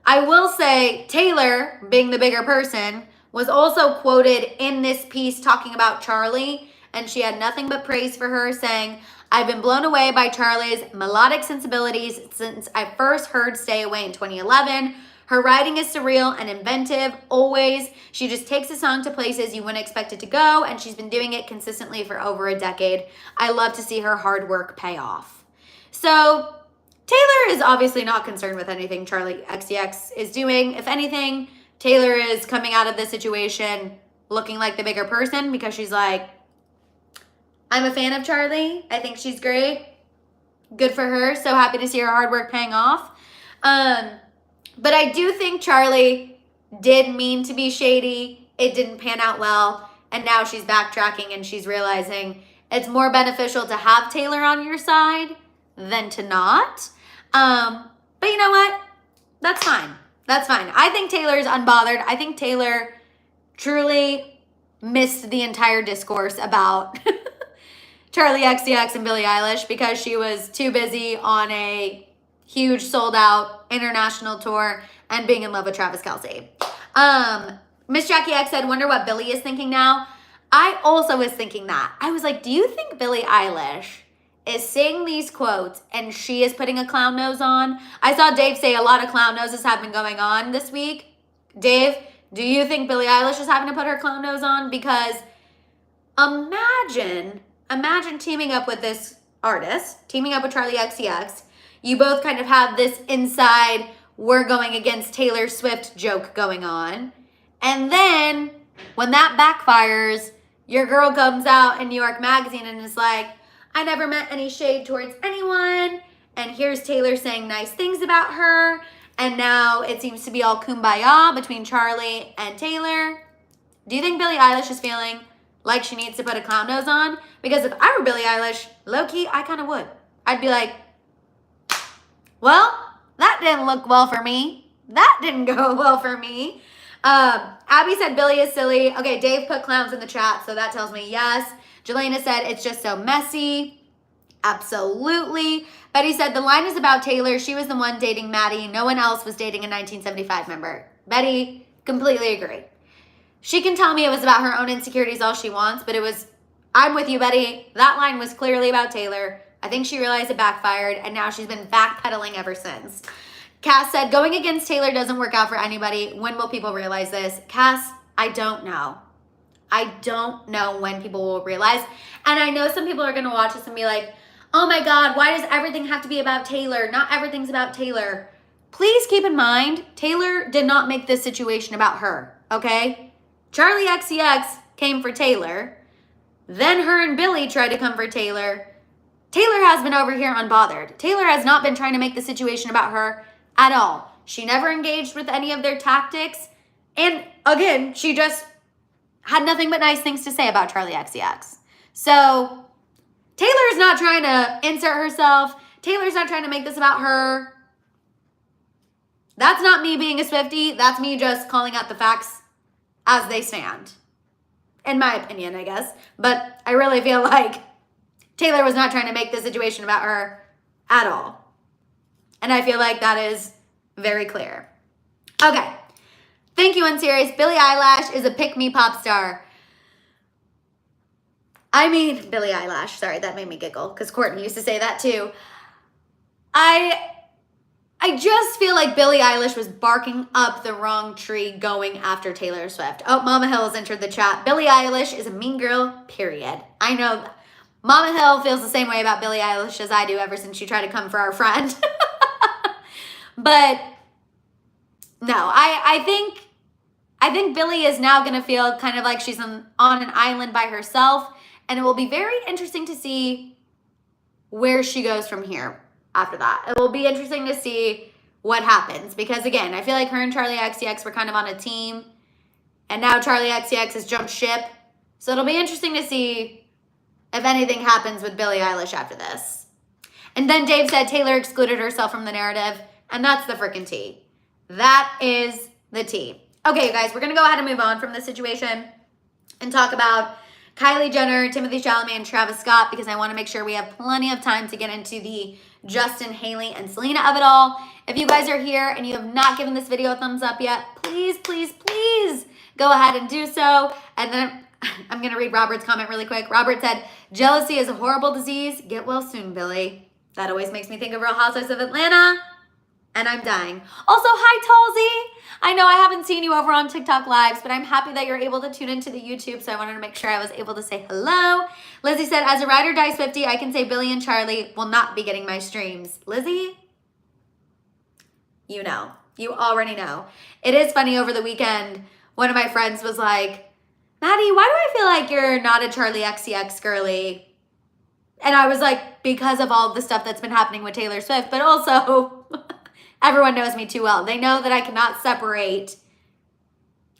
Speaker 1: I will say Taylor, being the bigger person, was also quoted in this piece talking about Charli, and she had nothing but praise for her, saying, I've been blown away by Charli's melodic sensibilities since I first heard Stay Away in 2011. Her writing is surreal and inventive, always. She just takes a song to places you wouldn't expect it to go, and she's been doing it consistently for over a decade. I love to see her hard work pay off. So Taylor is obviously not concerned with anything Charli XCX is doing. If anything, Taylor is coming out of this situation looking like the bigger person because she's like, I'm a fan of Charli. I think she's great. Good for her. So happy to see her hard work paying off. But I do think Charli did mean to be shady. It didn't pan out well. And now she's backtracking and she's realizing it's more beneficial to have Taylor on your side than to not. But you know what? That's fine. That's fine. I think Taylor is unbothered. I think Taylor truly missed the entire discourse about Charli XCX and Billie Eilish because she was too busy on a huge sold out international tour and being in love with Travis Kelce. Miss Jackie X said, wonder what Billie is thinking now. I also was thinking that. I was like, do you think Billie Eilish is saying these quotes and she is putting a clown nose on? I saw Dave say a lot of clown noses have been going on this week. Dave, do you think Billie Eilish is having to put her clown nose on? Because imagine teaming up with this artist, teaming up with Charli XCX. You both kind of have this inside, we're going against Taylor Swift joke going on. And then when that backfires, your girl comes out in New York Magazine and is like, I never meant any shade towards anyone. And here's Taylor saying nice things about her. And now it seems to be all kumbaya between Charli and Taylor. Do you think Billie Eilish is feeling like she needs to put a clown nose on? Because if I were Billie Eilish, low-key, I kind of would. I'd be like, well, that didn't look well for me. That didn't go well for me. Abby said Billie is silly. Okay, Dave put clowns in the chat, so that tells me yes. Jelena said it's just so messy. Absolutely. Betty said the line is about Taylor. She was the one dating Maddie. No one else was dating a 1975 member. Betty, completely agree. She can tell me it was about her own insecurities all she wants, but it was, I'm with you, Betty. That line was clearly about Taylor. I think she realized it backfired, and now she's been backpedaling ever since. Cass said, going against Taylor doesn't work out for anybody. When will people realize this? Cass, I don't know. I don't know when people will realize. And I know some people are going to watch this and be like, oh my God, why does everything have to be about Taylor? Not everything's about Taylor. Please keep in mind, Taylor did not make this situation about her, okay? Charli XCX came for Taylor. Then her and Billie tried to come for Taylor. Taylor has been over here unbothered. Taylor has not been trying to make the situation about her at all. She never engaged with any of their tactics. And again, she just had nothing but nice things to say about Charli XCX. So Taylor's not trying to insert herself. Taylor's not trying to make this about her. That's not me being a Swiftie. That's me just calling out the facts as they stand. In my opinion, I guess. But I really feel like Taylor was not trying to make the situation about her at all. And I feel like that is very clear. Okay. Thank you, Unserious. Billie Eilish is a pick-me pop star. I mean, Billie Eilish. Sorry, that made me giggle because Courtney used to say that too. I just feel like Billie Eilish was barking up the wrong tree going after Taylor Swift. Oh, Mama Hill has entered the chat. Billie Eilish is a mean girl, period. I know Mama Hill feels the same way about Billie Eilish as I do ever since she tried to come for our friend. But no, I think Billie is now going to feel kind of like she's on an island by herself. And it will be very interesting to see where she goes from here after that. It will be interesting to see what happens. Because again, I feel like her and Charli XCX were kind of on a team. And now Charli XCX has jumped ship. So it'll be interesting to see if anything happens with Billie Eilish after this. And then Dave said Taylor excluded herself from the narrative. And that's the freaking tea. That is the tea. Okay, you guys, we're going to go ahead and move on from this situation and talk about Kylie Jenner, Timothée Chalamet, and Travis Scott, because I want to make sure we have plenty of time to get into the Justin, Hailey, and Selena of it all. If you guys are here and you have not given this video a thumbs up yet, please, please, please go ahead and do so. And then I'm going to read Robert's comment really quick. Robert said, jealousy is a horrible disease. Get well soon, Billy. That always makes me think of Real Housewives of Atlanta. And I'm dying. Also, hi, Talsey. I know I haven't seen you over on TikTok Lives, but I'm happy that you're able to tune into the YouTube, so I wanted to make sure I was able to say hello. Lizzie said, as a ride or die Swiftie, I can say Billie and Charli will not be getting my streams. Lizzie, you know. You already know. It is funny, over the weekend, one of my friends was like, Maddie, why do I feel like you're not a Charli XCX girly? And I was like, because of all the stuff that's been happening with Taylor Swift, but also... Everyone knows me too well. They know that I cannot separate.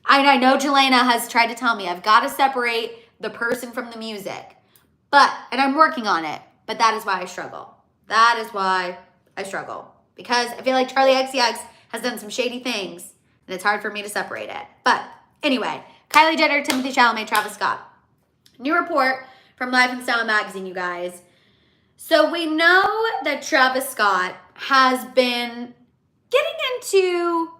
Speaker 1: I know JLo has tried to tell me I've got to separate the person from the music. And I'm working on it. But that is why I struggle. That is why I struggle. Because I feel like Charli XCX has done some shady things. And it's hard for me to separate it. But anyway, Kylie Jenner, Timothée Chalamet, Travis Scott. New report from Life and Style magazine, you guys. So we know that Travis Scott has been getting into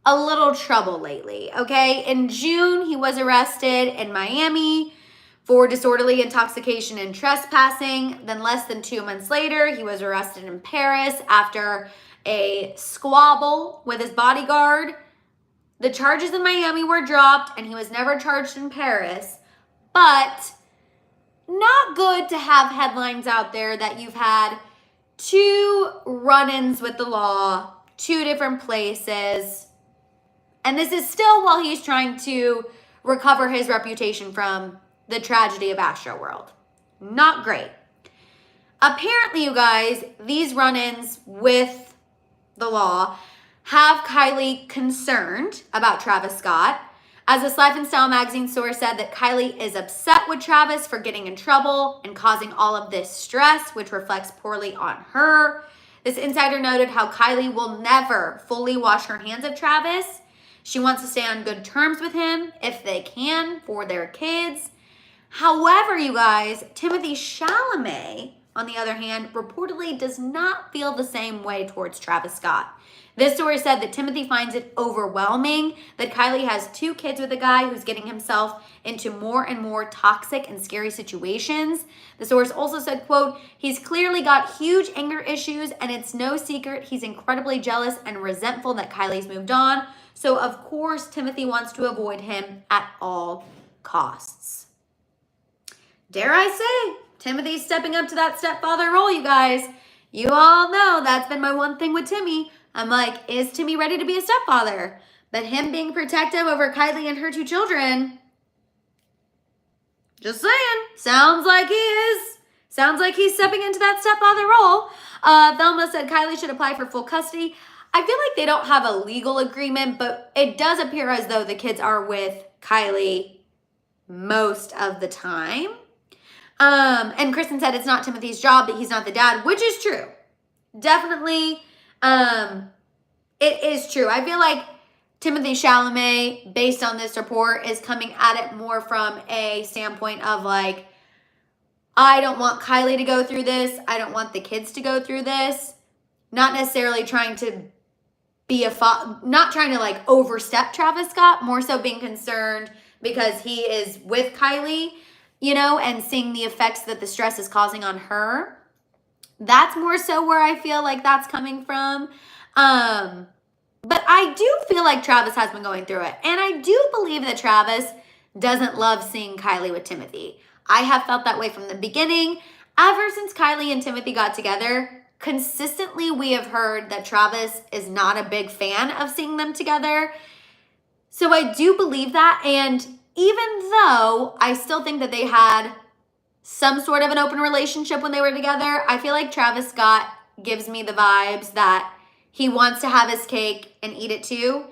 Speaker 1: a little trouble lately, okay? In June, he was arrested in Miami for disorderly intoxication and trespassing. Then less than 2 months later, he was arrested in Paris after a squabble with his bodyguard. The charges in Miami were dropped and he was never charged in Paris. But not good to have headlines out there that you've had 2 run-ins with the law, 2 different places. And this is still while he's trying to recover his reputation from the tragedy of Astroworld. Not great. Apparently, you guys, these run-ins with the law have Kylie concerned about Travis Scott. As this Life and Style magazine source said, that Kylie is upset with Travis for getting in trouble and causing all of this stress, which reflects poorly on her. This insider noted how Kylie will never fully wash her hands of Travis. She wants to stay on good terms with him if they can for their kids. However, you guys, Timothée Chalamet, on the other hand, reportedly does not feel the same way towards Travis Scott. This source said that Timothée finds it overwhelming that Kylie has 2 kids with a guy who's getting himself into more and more toxic and scary situations. The source also said, quote, he's clearly got huge anger issues and it's no secret he's incredibly jealous and resentful that Kylie's moved on. So of course, Timothée wants to avoid him at all costs. Dare I say, Timothy's stepping up to that stepfather role, you guys. You all know that's been my one thing with Timmy. I'm like, is Timmy ready to be a stepfather? But him being protective over Kylie and her 2 children, just saying, sounds like he is. Sounds like he's stepping into that stepfather role. Thelma said Kylie should apply for full custody. I feel like they don't have a legal agreement, but it does appear as though the kids are with Kylie most of the time. And Kristen said it's not Timothy's job, but he's not the dad, which is true. Definitely, It is true. I feel like Timothée Chalamet, based on this report, is coming at it more from a standpoint of like, I don't want Kylie to go through this. I don't want the kids to go through this. Not necessarily trying to be not trying to like overstep Travis Scott, more so being concerned because he is with Kylie, you know, and seeing the effects that the stress is causing on her. That's more so where I feel like that's coming from. But I do feel like Travis has been going through it. And I do believe that Travis doesn't love seeing Kylie with Timothée. I have felt that way from the beginning. Ever since Kylie and Timothée got together, consistently we have heard that Travis is not a big fan of seeing them together. So I do believe that. And even though I still think that they had some sort of an open relationship when they were together, I feel like Travis Scott gives me the vibes that he wants to have his cake and eat it too.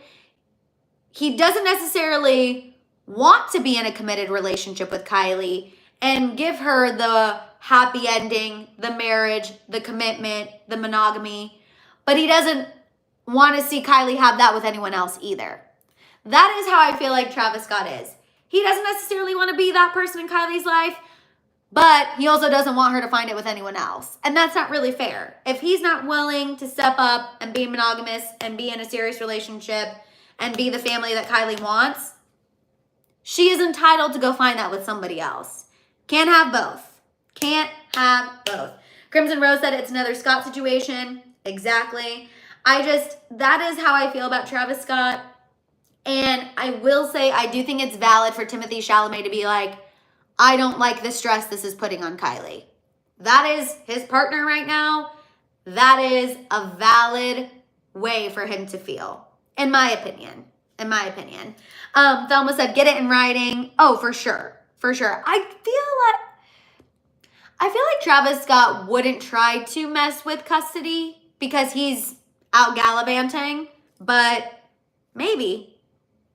Speaker 1: He doesn't necessarily want to be in a committed relationship with Kylie and give her the happy ending, the marriage, the commitment, the monogamy, but he doesn't want to see Kylie have that with anyone else either. That is how I feel like Travis Scott is. He doesn't necessarily want to be that person in Kylie's life, but he also doesn't want her to find it with anyone else. And that's not really fair. If he's not willing to step up and be monogamous and be in a serious relationship and be the family that Kylie wants, she is entitled to go find that with somebody else. Can't have both. Can't have both. Crimson Rose said it's another Scott situation. Exactly. That is how I feel about Travis Scott. And I will say, I do think it's valid for Timothée Chalamet to be like, I don't like the stress this is putting on Kylie. That is his partner right now. That is a valid way for him to feel, in my opinion. In my opinion. Thelma said, get it in writing. Oh, for sure. For sure. I feel like Travis Scott wouldn't try to mess with custody because he's out gallivanting, but maybe.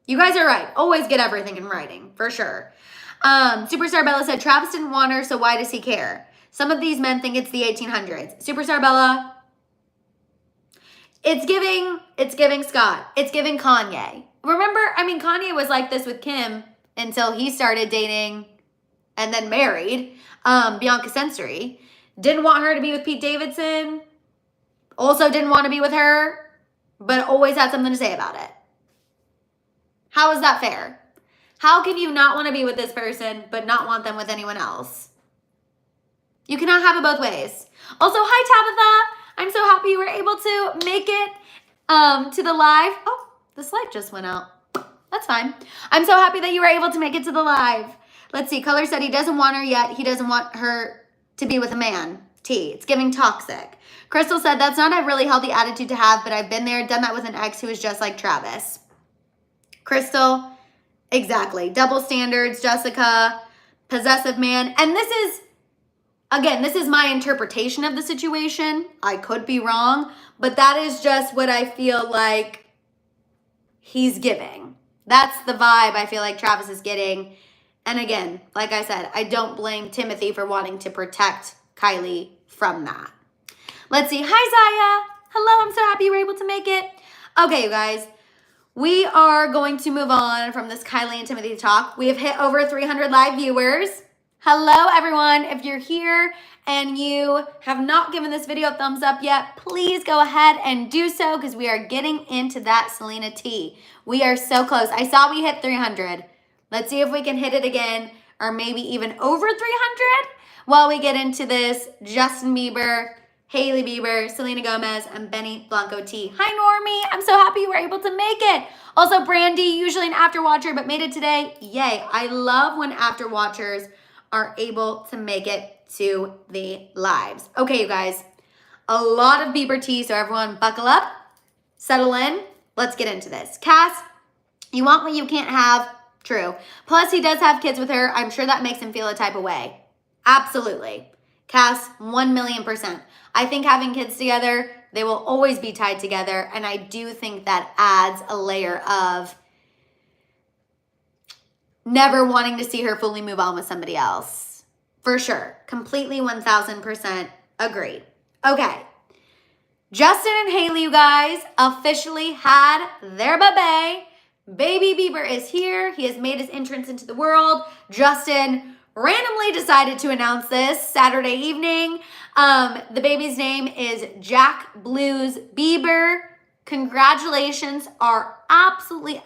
Speaker 1: You guys are right. Always get everything in writing, for sure. Superstar Bella said, Travis didn't want her, so why does he care? Some of these men think it's the 1800s. Superstar Bella, it's giving Scott. It's giving Kanye. Remember, I mean, Kanye was like this with Kim until he started dating and then married Bianca Sensory. Didn't want her to be with Pete Davidson. Also didn't want to be with her, but always had something to say about it. How is that fair? How can you not want to be with this person, but not want them with anyone else? You cannot have it both ways. Also, hi, Tabitha. I'm so happy you were able to make it to the live. Oh, this light just went out. That's fine. I'm so happy that you were able to make it to the live. Let's see. Color said he doesn't want her yet. He doesn't want her to be with a man. T. It's giving toxic. Crystal said, that's not a really healthy attitude to have, but I've been there, done that with an ex who is just like Travis. Crystal, exactly. Double standards, Jessica, possessive man. And this is, again, this is my interpretation of the situation. I could be wrong, but that is just what I feel like he's giving. That's the vibe I feel like Travis is getting. And again, like I said, I don't blame Timothée for wanting to protect Kylie from that. Let's see. Hi, Zaya. Hello. I'm so happy you were able to make it. Okay, you guys. We are going to move on from this Kylie and Timothée talk. We have hit over 300 live viewers. Hello, everyone. If you're here and you have not given this video a thumbs up yet, please go ahead and do so because we are getting into that Selena tea. We are so close. I saw we hit 300. Let's see if we can hit it again or maybe even over 300 while we get into this Justin Bieber, Hailey Bieber, Selena Gomez, and Benny Blanco tea. Hi, Normie. I'm so happy you were able to make it. Also, Brandy, usually an after watcher, but made it today. Yay. I love when after watchers are able to make it to the lives. Okay, you guys. A lot of Bieber tea, so everyone buckle up, settle in. Let's get into this. Cass, you want what you can't have? True. Plus, he does have kids with her. I'm sure that makes him feel a type of way. Absolutely. Cass, 1,000,000%. I think having kids together, they will always be tied together. And I do think that adds a layer of never wanting to see her fully move on with somebody else. For sure. Completely 1,000% agreed. Okay. Justin and Hailey, you guys, officially had their baby. Baby Bieber is here. He has made his entrance into the world. Justin randomly decided to announce this Saturday evening. The baby's name is Jack Blues Bieber. Congratulations are absolutely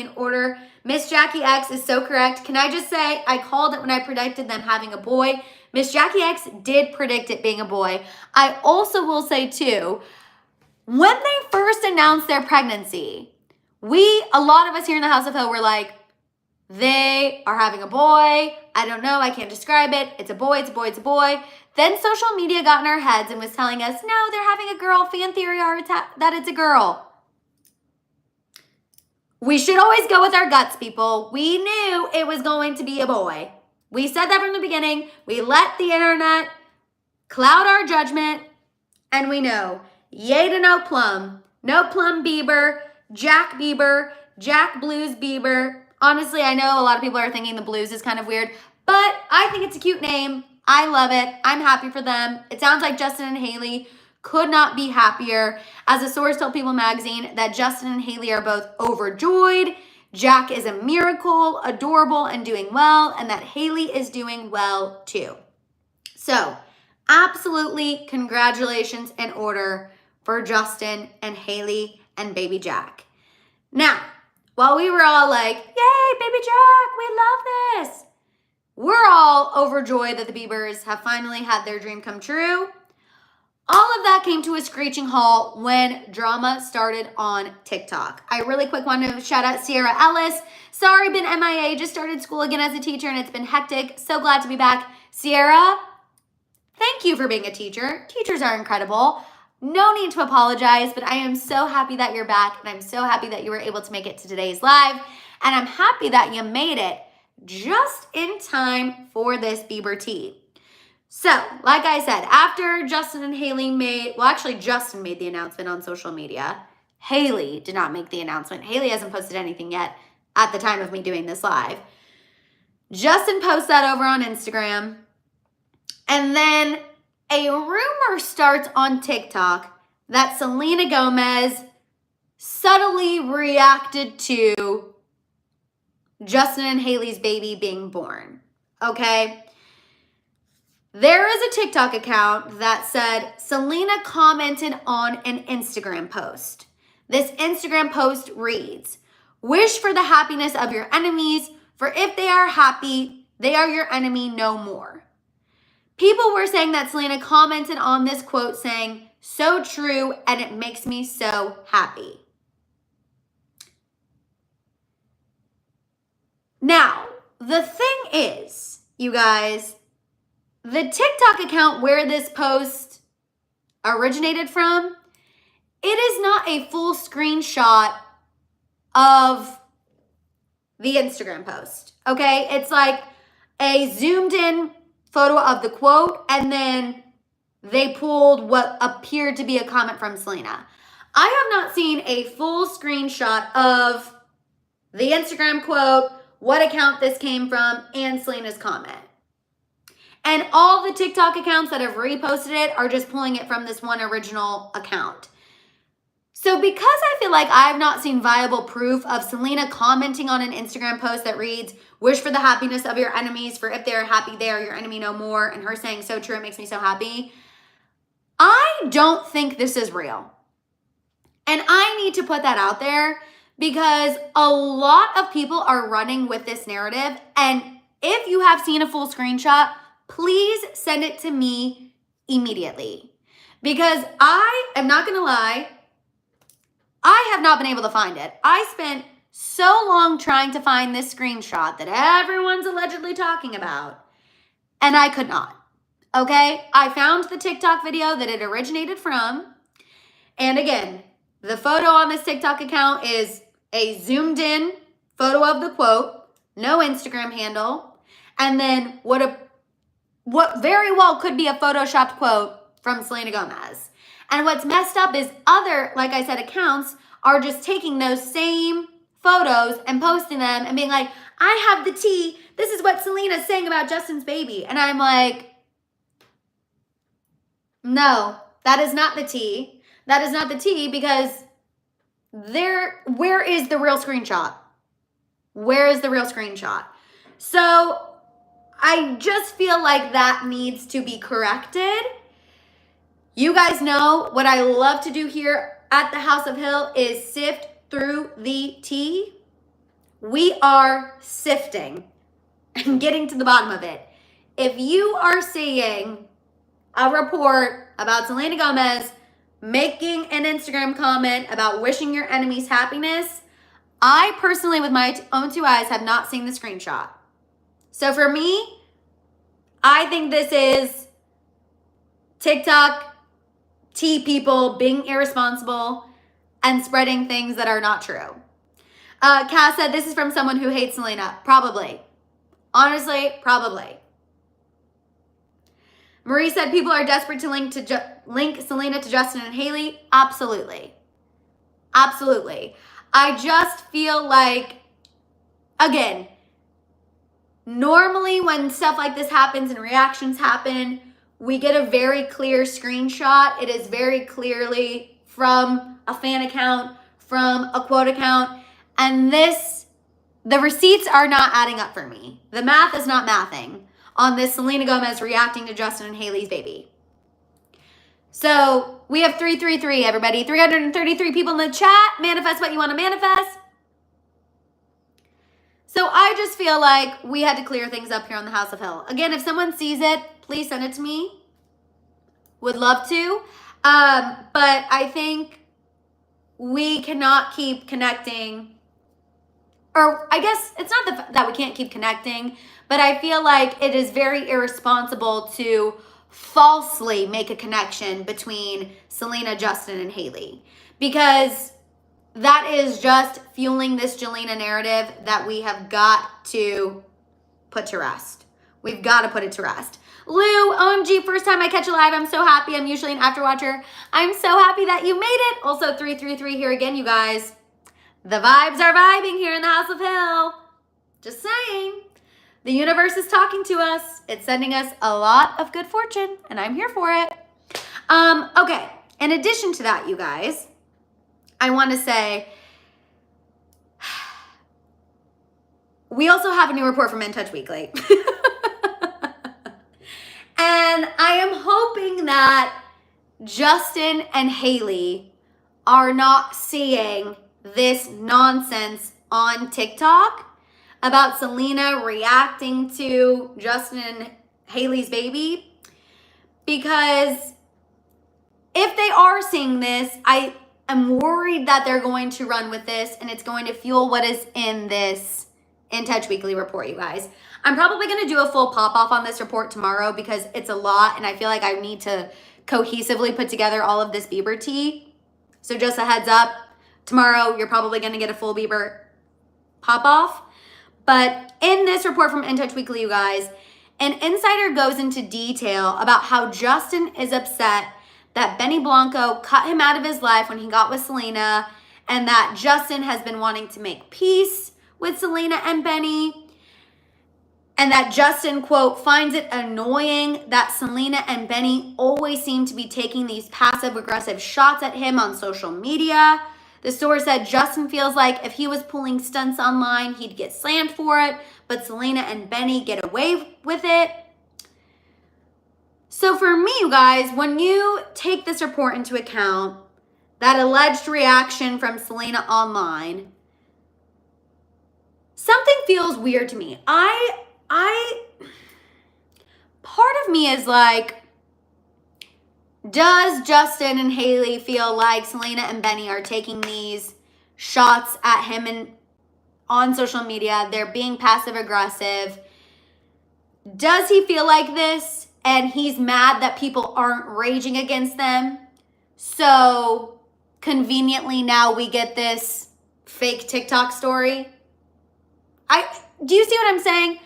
Speaker 1: in order. Miss Jackie X is so correct. Can I just say, I called it when I predicted them having a boy. Miss Jackie X did predict it being a boy. I also will say too, when they first announced their pregnancy, a lot of us here in the House of FEUD were like, they are having a boy. I don't know. I can't describe it. It's a boy. It's a boy. It's a boy. Then social media got in our heads and was telling us, no, they're having a girl. Fan theory are that it's a girl. We should always go with our guts, people. We knew it was going to be a boy. We said that from the beginning. We let the internet cloud our judgment, and we know. Yay to no plum. No plum Bieber, Jack Blues Bieber. Honestly, I know a lot of people are thinking the blues is kind of weird, but I think it's a cute name. I love it. I'm happy for them. It sounds like Justin and Hailey could not be happier. As a source told People magazine that Justin and Hailey are both overjoyed. Jack is a miracle, adorable, and doing well, and that Hailey is doing well too. So, absolutely congratulations in order for Justin and Hailey and baby Jack. Now, while we were all like, yay, baby Jack, we love this, we're all overjoyed that the Biebers have finally had their dream come true. All of that came to a screeching halt when drama started on TikTok. I really quick wanted to shout out Sierra Ellis. Sorry, been MIA, just started school again as a teacher and it's been hectic. So glad to be back. Sierra, thank you for being a teacher. Teachers are incredible. No need to apologize, but I am so happy that you're back and I'm so happy that you were able to make it to today's live. And I'm happy that you made it just in time for this Bieber tea. So, like I said, after Justin and Hailey Justin made the announcement on social media. Hailey did not make the announcement. Hailey hasn't posted anything yet at the time of me doing this live. Justin posts that over on Instagram. And then a rumor starts on TikTok that Selena Gomez subtly reacted to Justin and Hailey's baby being born. Okay? There is a TikTok account that said Selena commented on an Instagram post. This Instagram post reads, "Wish for the happiness of your enemies, for if they are happy, they are your enemy no more." People were saying that Selena commented on this quote saying, "So true, and it makes me so happy." Now, the thing is, you guys, the TikTok account where this post originated from, it is not a full screenshot of the Instagram post, okay? It's like a zoomed in photo of the quote, and then they pulled what appeared to be a comment from Selena. I have not seen a full screenshot of the Instagram quote, what account this came from, and Selena's comment. And all the TikTok accounts that have reposted it are just pulling it from this one original account. So because I feel like I've not seen viable proof of Selena commenting on an Instagram post that reads, "Wish for the happiness of your enemies, for if they are happy, they are your enemy no more," and her saying, "So true, it makes me so happy," I don't think this is real. And I need to put that out there because a lot of people are running with this narrative. And if you have seen a full screenshot, please send it to me immediately. Because I am not gonna lie, I have not been able to find it. I spent so long trying to find this screenshot that everyone's allegedly talking about, and I could not, okay? I found the TikTok video that it originated from, and again, the photo on this TikTok account is a zoomed in photo of the quote, no Instagram handle, and then what very well could be a photoshopped quote from Selena Gomez. And what's messed up is other, like I said, accounts are just taking those same photos and posting them and being like, "I have the tea. This is what Selena's saying about Justin's baby." And I'm like, no, that is not the tea. that is not the tea, because where is the real screenshot? Where is the real screenshot? So I just feel like that needs to be corrected. You guys know what I love to do here at the House of Hill is sift through the tea. We are sifting and getting to the bottom of it. If you are seeing a report about Selena Gomez making an Instagram comment about wishing your enemies happiness, I personally, with my own two eyes, have not seen the screenshot. So for me, I think this is TikTok, tea people being irresponsible and spreading things that are not true. Cass said, this is from someone who hates Selena. Probably. Honestly, probably. Marie said, people are desperate to link Selena to Justin and Hailey. Absolutely. Absolutely. I just feel like, again, normally when stuff like this happens and reactions happen, we get a very clear screenshot. It is very clearly from a fan account, from a quote account. And the receipts are not adding up for me. The math is not mathing on this Selena Gomez reacting to Justin and Hailey's baby. So we have 333, everybody. 333 people in the chat. Manifest what you want to manifest. So I just feel like we had to clear things up here on the House of Hill. Again, if someone sees it, please send it to me. Would love to. But I think we cannot keep connecting. Or I guess it's not that we can't keep connecting, but I feel like it is very irresponsible to falsely make a connection between Selena, Justin, and Hailey, because that is just fueling this Jelena narrative that we have got to put to rest. We've got to put it to rest. Lou, OMG, first time I catch a live. I'm so happy. I'm usually an afterwatcher. I'm so happy that you made it. Also 333 here again, you guys. The vibes are vibing here in the House of Hill. Just saying. The universe is talking to us. It's sending us a lot of good fortune, and I'm here for it. Okay, in addition to that, you guys, I want to say, we also have a new report from In Touch Weekly. And I am hoping that Justin and Hailey are not seeing this nonsense on TikTok about Selena reacting to Justin and Hailey's baby. Because if they are seeing this, I am worried that they're going to run with this and it's going to fuel what is in this In Touch Weekly report, you guys. I'm probably going to do a full pop-off on this report tomorrow because it's a lot and I feel like I need to cohesively put together all of this Bieber tea. So just a heads up, tomorrow you're probably going to get a full Bieber pop-off. But in this report from In Touch Weekly, you guys, an insider goes into detail about how Justin is upset that Benny Blanco cut him out of his life when he got with Selena, and that Justin has been wanting to make peace with Selena and Benny, and that Justin, quote, finds it annoying that Selena and Benny always seem to be taking these passive-aggressive shots at him on social media. The source said Justin feels like if he was pulling stunts online, he'd get slammed for it, but Selena and Benny get away with it. So for me, you guys, when you take this report into account, that alleged reaction from Selena online, something feels weird to me. Part of me is like, does Justin and Hailey feel like Selena and Benny are taking these shots at him and on social media? They're being passive aggressive. Does he feel like this and he's mad that people aren't raging against them? So conveniently now we get this fake TikTok story. Do you see what I'm saying?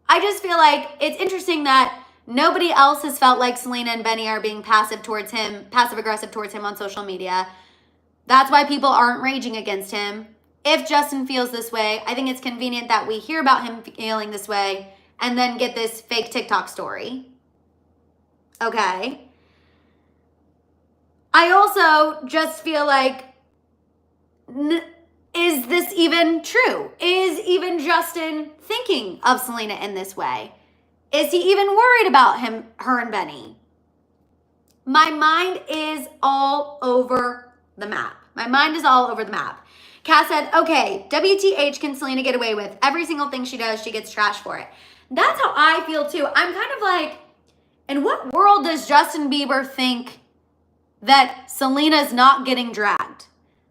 Speaker 1: I just feel like it's interesting that nobody else has felt like Selena and Benny are being passive aggressive towards him on social media. That's why people aren't raging against him. If Justin feels this way, I think it's convenient that we hear about him feeling this way and then get this fake TikTok story. Okay. I also just feel like, is this even true? Is even Justin thinking of Selena in this way? Is he even worried about her and Benny? My mind is all over the map. My mind is all over the map. Cass said, okay, WTH can Selena get away with? Every single thing she does, she gets trashed for it. That's how I feel too. I'm kind of like, in what world does Justin Bieber think that Selena's not getting dragged?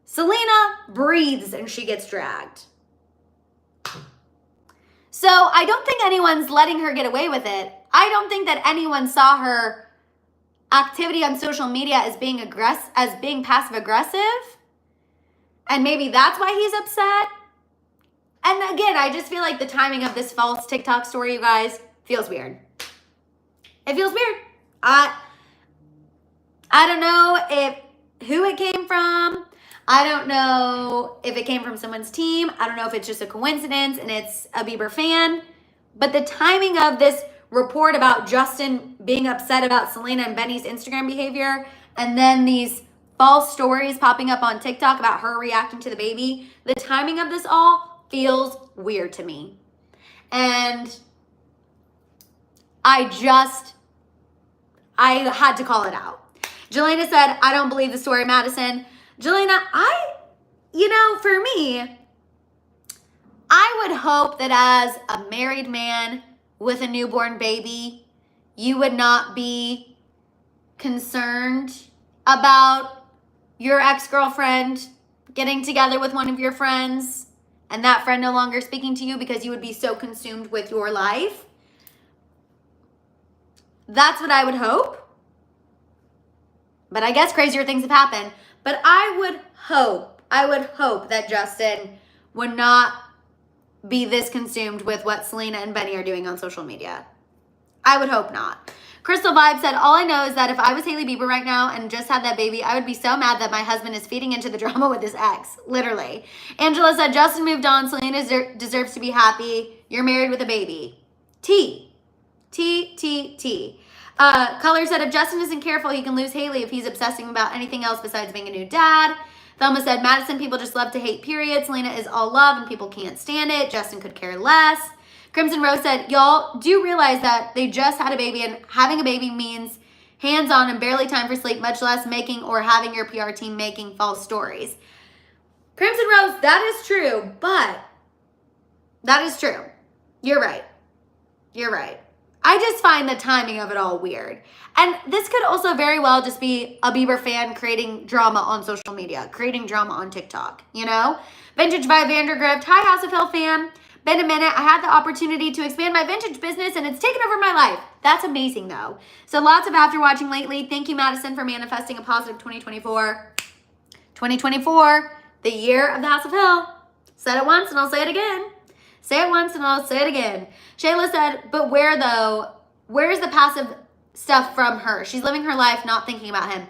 Speaker 1: Selena breathes and she gets dragged. So I don't think anyone's letting her get away with it. I don't think that anyone saw her activity on social media as being passive aggressive. And maybe that's why he's upset. And again, I just feel like the timing of this false TikTok story, you guys, feels weird. It feels weird. I don't know who it came from. I don't know if it came from someone's team. I don't know if it's just a coincidence and it's a Bieber fan. But the timing of this report about Justin being upset about Selena and Benny's Instagram behavior, and then these false stories popping up on TikTok about her reacting to the baby, the timing of this all feels weird to me. And I had to call it out. Jelena said, I don't believe the story, Madison. Jelena, for me, I would hope that as a married man with a newborn baby, you would not be concerned about your ex-girlfriend getting together with one of your friends and that friend no longer speaking to you because you would be so consumed with your life. That's what I would hope. But I guess crazier things have happened. But I would hope that Justin would not be this consumed with what Selena and Benny are doing on social media. I would hope not. Crystal Vibe said, all I know is that if I was Hailey Bieber right now and just had that baby, I would be so mad that my husband is feeding into the drama with his ex. Literally. Angela said, Justin moved on. Selena deserves to be happy. You're married with a baby. T. Color said, if Justin isn't careful, he can lose Hailey if he's obsessing about anything else besides being a new dad. Thelma said, Madison, people just love to hate, period. Selena is all love and people can't stand it. Justin could care less. Crimson Rose said, y'all do realize that they just had a baby and having a baby means hands-on and barely time for sleep, much less making or having your PR team making false stories. Crimson Rose, that is true, but that is true. You're right. I just find the timing of it all weird. And this could also very well just be a Bieber fan creating drama on social media, creating drama on TikTok, Vintage by Vandergrift. Hi, House of Hell fam. Been a minute. I had the opportunity to expand my vintage business and it's taken over my life. That's amazing though. So lots of after watching lately. Thank you, Madison, for manifesting a positive 2024. 2024, the year of the House of Hell. Said it once and I'll say it again. Say it once and I'll say it again. Shayla said, but where though? Where's the passive stuff from her? She's living her life not thinking about him.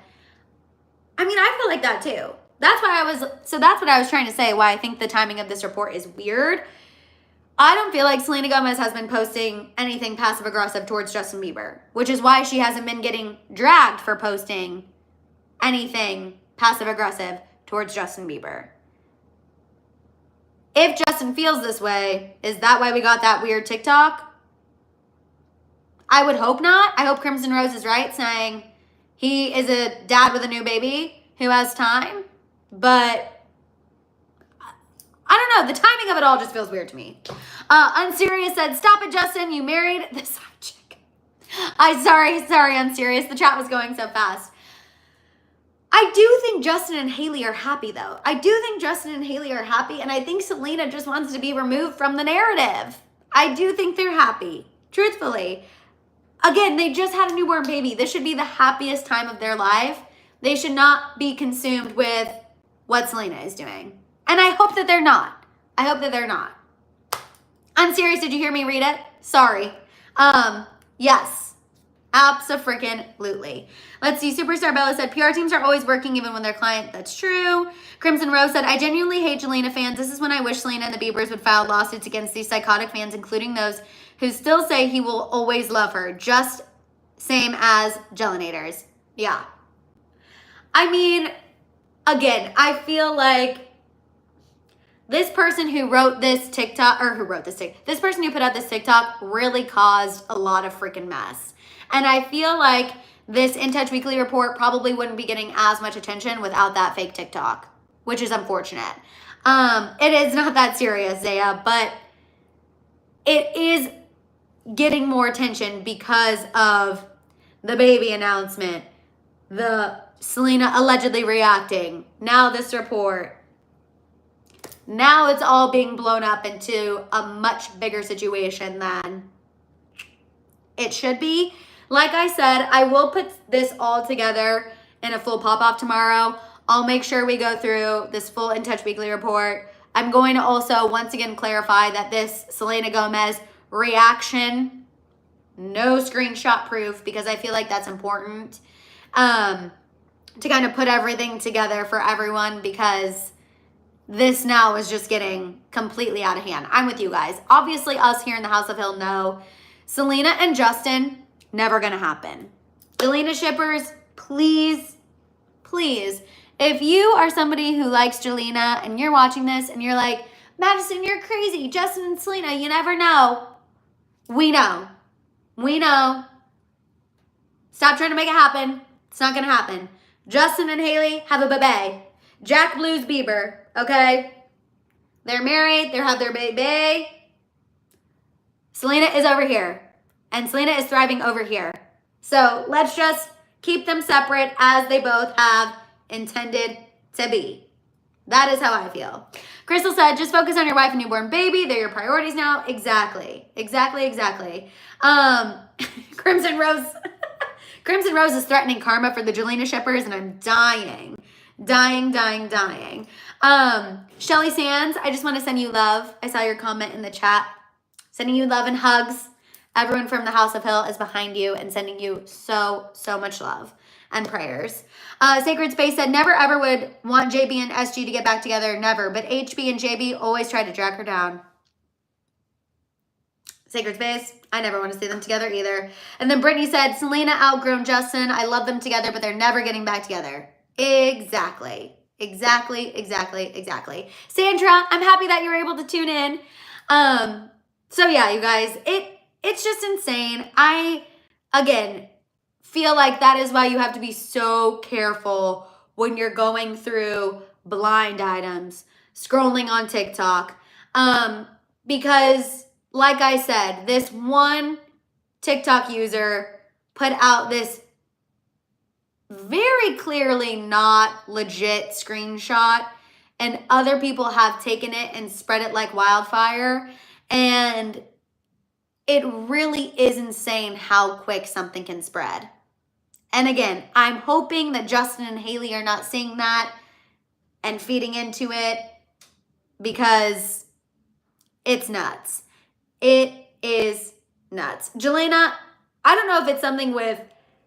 Speaker 1: I mean, I feel like that too. That's what I was trying to say, why I think the timing of this report is weird. I don't feel like Selena Gomez has been posting anything passive aggressive towards Justin Bieber, which is why she hasn't been getting dragged for posting anything passive aggressive towards Justin Bieber. If Justin feels this way, is that why we got that weird TikTok? I would hope not. I hope Crimson Rose is right, saying he is a dad with a new baby who has time. But I don't know. The timing of it all just feels weird to me. Unserious said, stop it, Justin. You married the side chick. Sorry, Unserious. The chat was going so fast. I do think Justin and Hailey are happy, though. I do think Justin and Hailey are happy, and I think Selena just wants to be removed from the narrative. I do think they're happy, truthfully. Again, they just had a newborn baby. This should be the happiest time of their life. They should not be consumed with what Selena is doing. And I hope that they're not. I'm serious. Did you hear me read it? Sorry. Yes. Abso-freaking-lutely. Let's see. Superstar Bella said, PR teams are always working even when they're client. That's true. Crimson Rose said, I genuinely hate Jelena fans. This is when I wish Selena and the Biebers would file lawsuits against these psychotic fans, including those who still say he will always love her. Just same as Jelinators. Yeah. I mean, again, I feel like this person who wrote this TikTok, this person who put out this TikTok really caused a lot of freaking mess. And I feel like this In Touch Weekly report probably wouldn't be getting as much attention without that fake TikTok, which is unfortunate. It is not that serious, Zaya, but it is getting more attention because of the baby announcement, the Selena allegedly reacting, now this report. Now it's all being blown up into a much bigger situation than it should be. Like I said, I will put this all together in a full pop-off tomorrow. I'll make sure we go through this full In Touch Weekly report. I'm going to also once again clarify that this Selena Gomez reaction, no screenshot proof, because I feel like that's important to kind of put everything together for everyone, because this now is just getting completely out of hand. I'm with you guys. Obviously, us here in the House of Hill know Selena and Justin, never gonna happen. Jelena shippers, please, please, if you are somebody who likes Jelena and you're watching this and you're like, Madison, you're crazy, Justin and Selena, you never know. We know. We know. Stop trying to make it happen. It's not gonna happen. Justin and Hailey have a baby. Jack Blues Bieber, okay? They're married, they have their baby. Selena is over here, and Selena is thriving over here. So let's just keep them separate as they both have intended to be. That is how I feel. Crystal said, just focus on your wife and newborn baby. They're your priorities now. Exactly. Exactly, exactly. Crimson Rose. Crimson Rose is threatening karma for the Jelena shippers, and I'm dying. Dying. Shelly Sands, I just want to send you love. I saw your comment in the chat. Sending you love and hugs. Everyone from the House of Hill is behind you and sending you so much love and prayers. Sacred Space said, never ever would want JB and SG to get back together. Never. But HB and JB always try to drag her down. Sacred Space, I never want to see them together either. And then Brittany said, Selena outgrown Justin. I love them together, but they're never getting back together. Exactly. Sandra, I'm happy that you were able to tune in. So yeah, you guys, it's just insane. I, again, feel like that is why you have to be so careful when you're going through blind items, scrolling on TikTok. Because like I said, this one TikTok user put out this very clearly not legit screenshot, and other people have taken it and spread it like wildfire. And it really is insane how quick something can spread. And again, I'm hoping that Justin and Hailey are not seeing that and feeding into it, because it's nuts. It is nuts. Jelena, I don't know if it's something with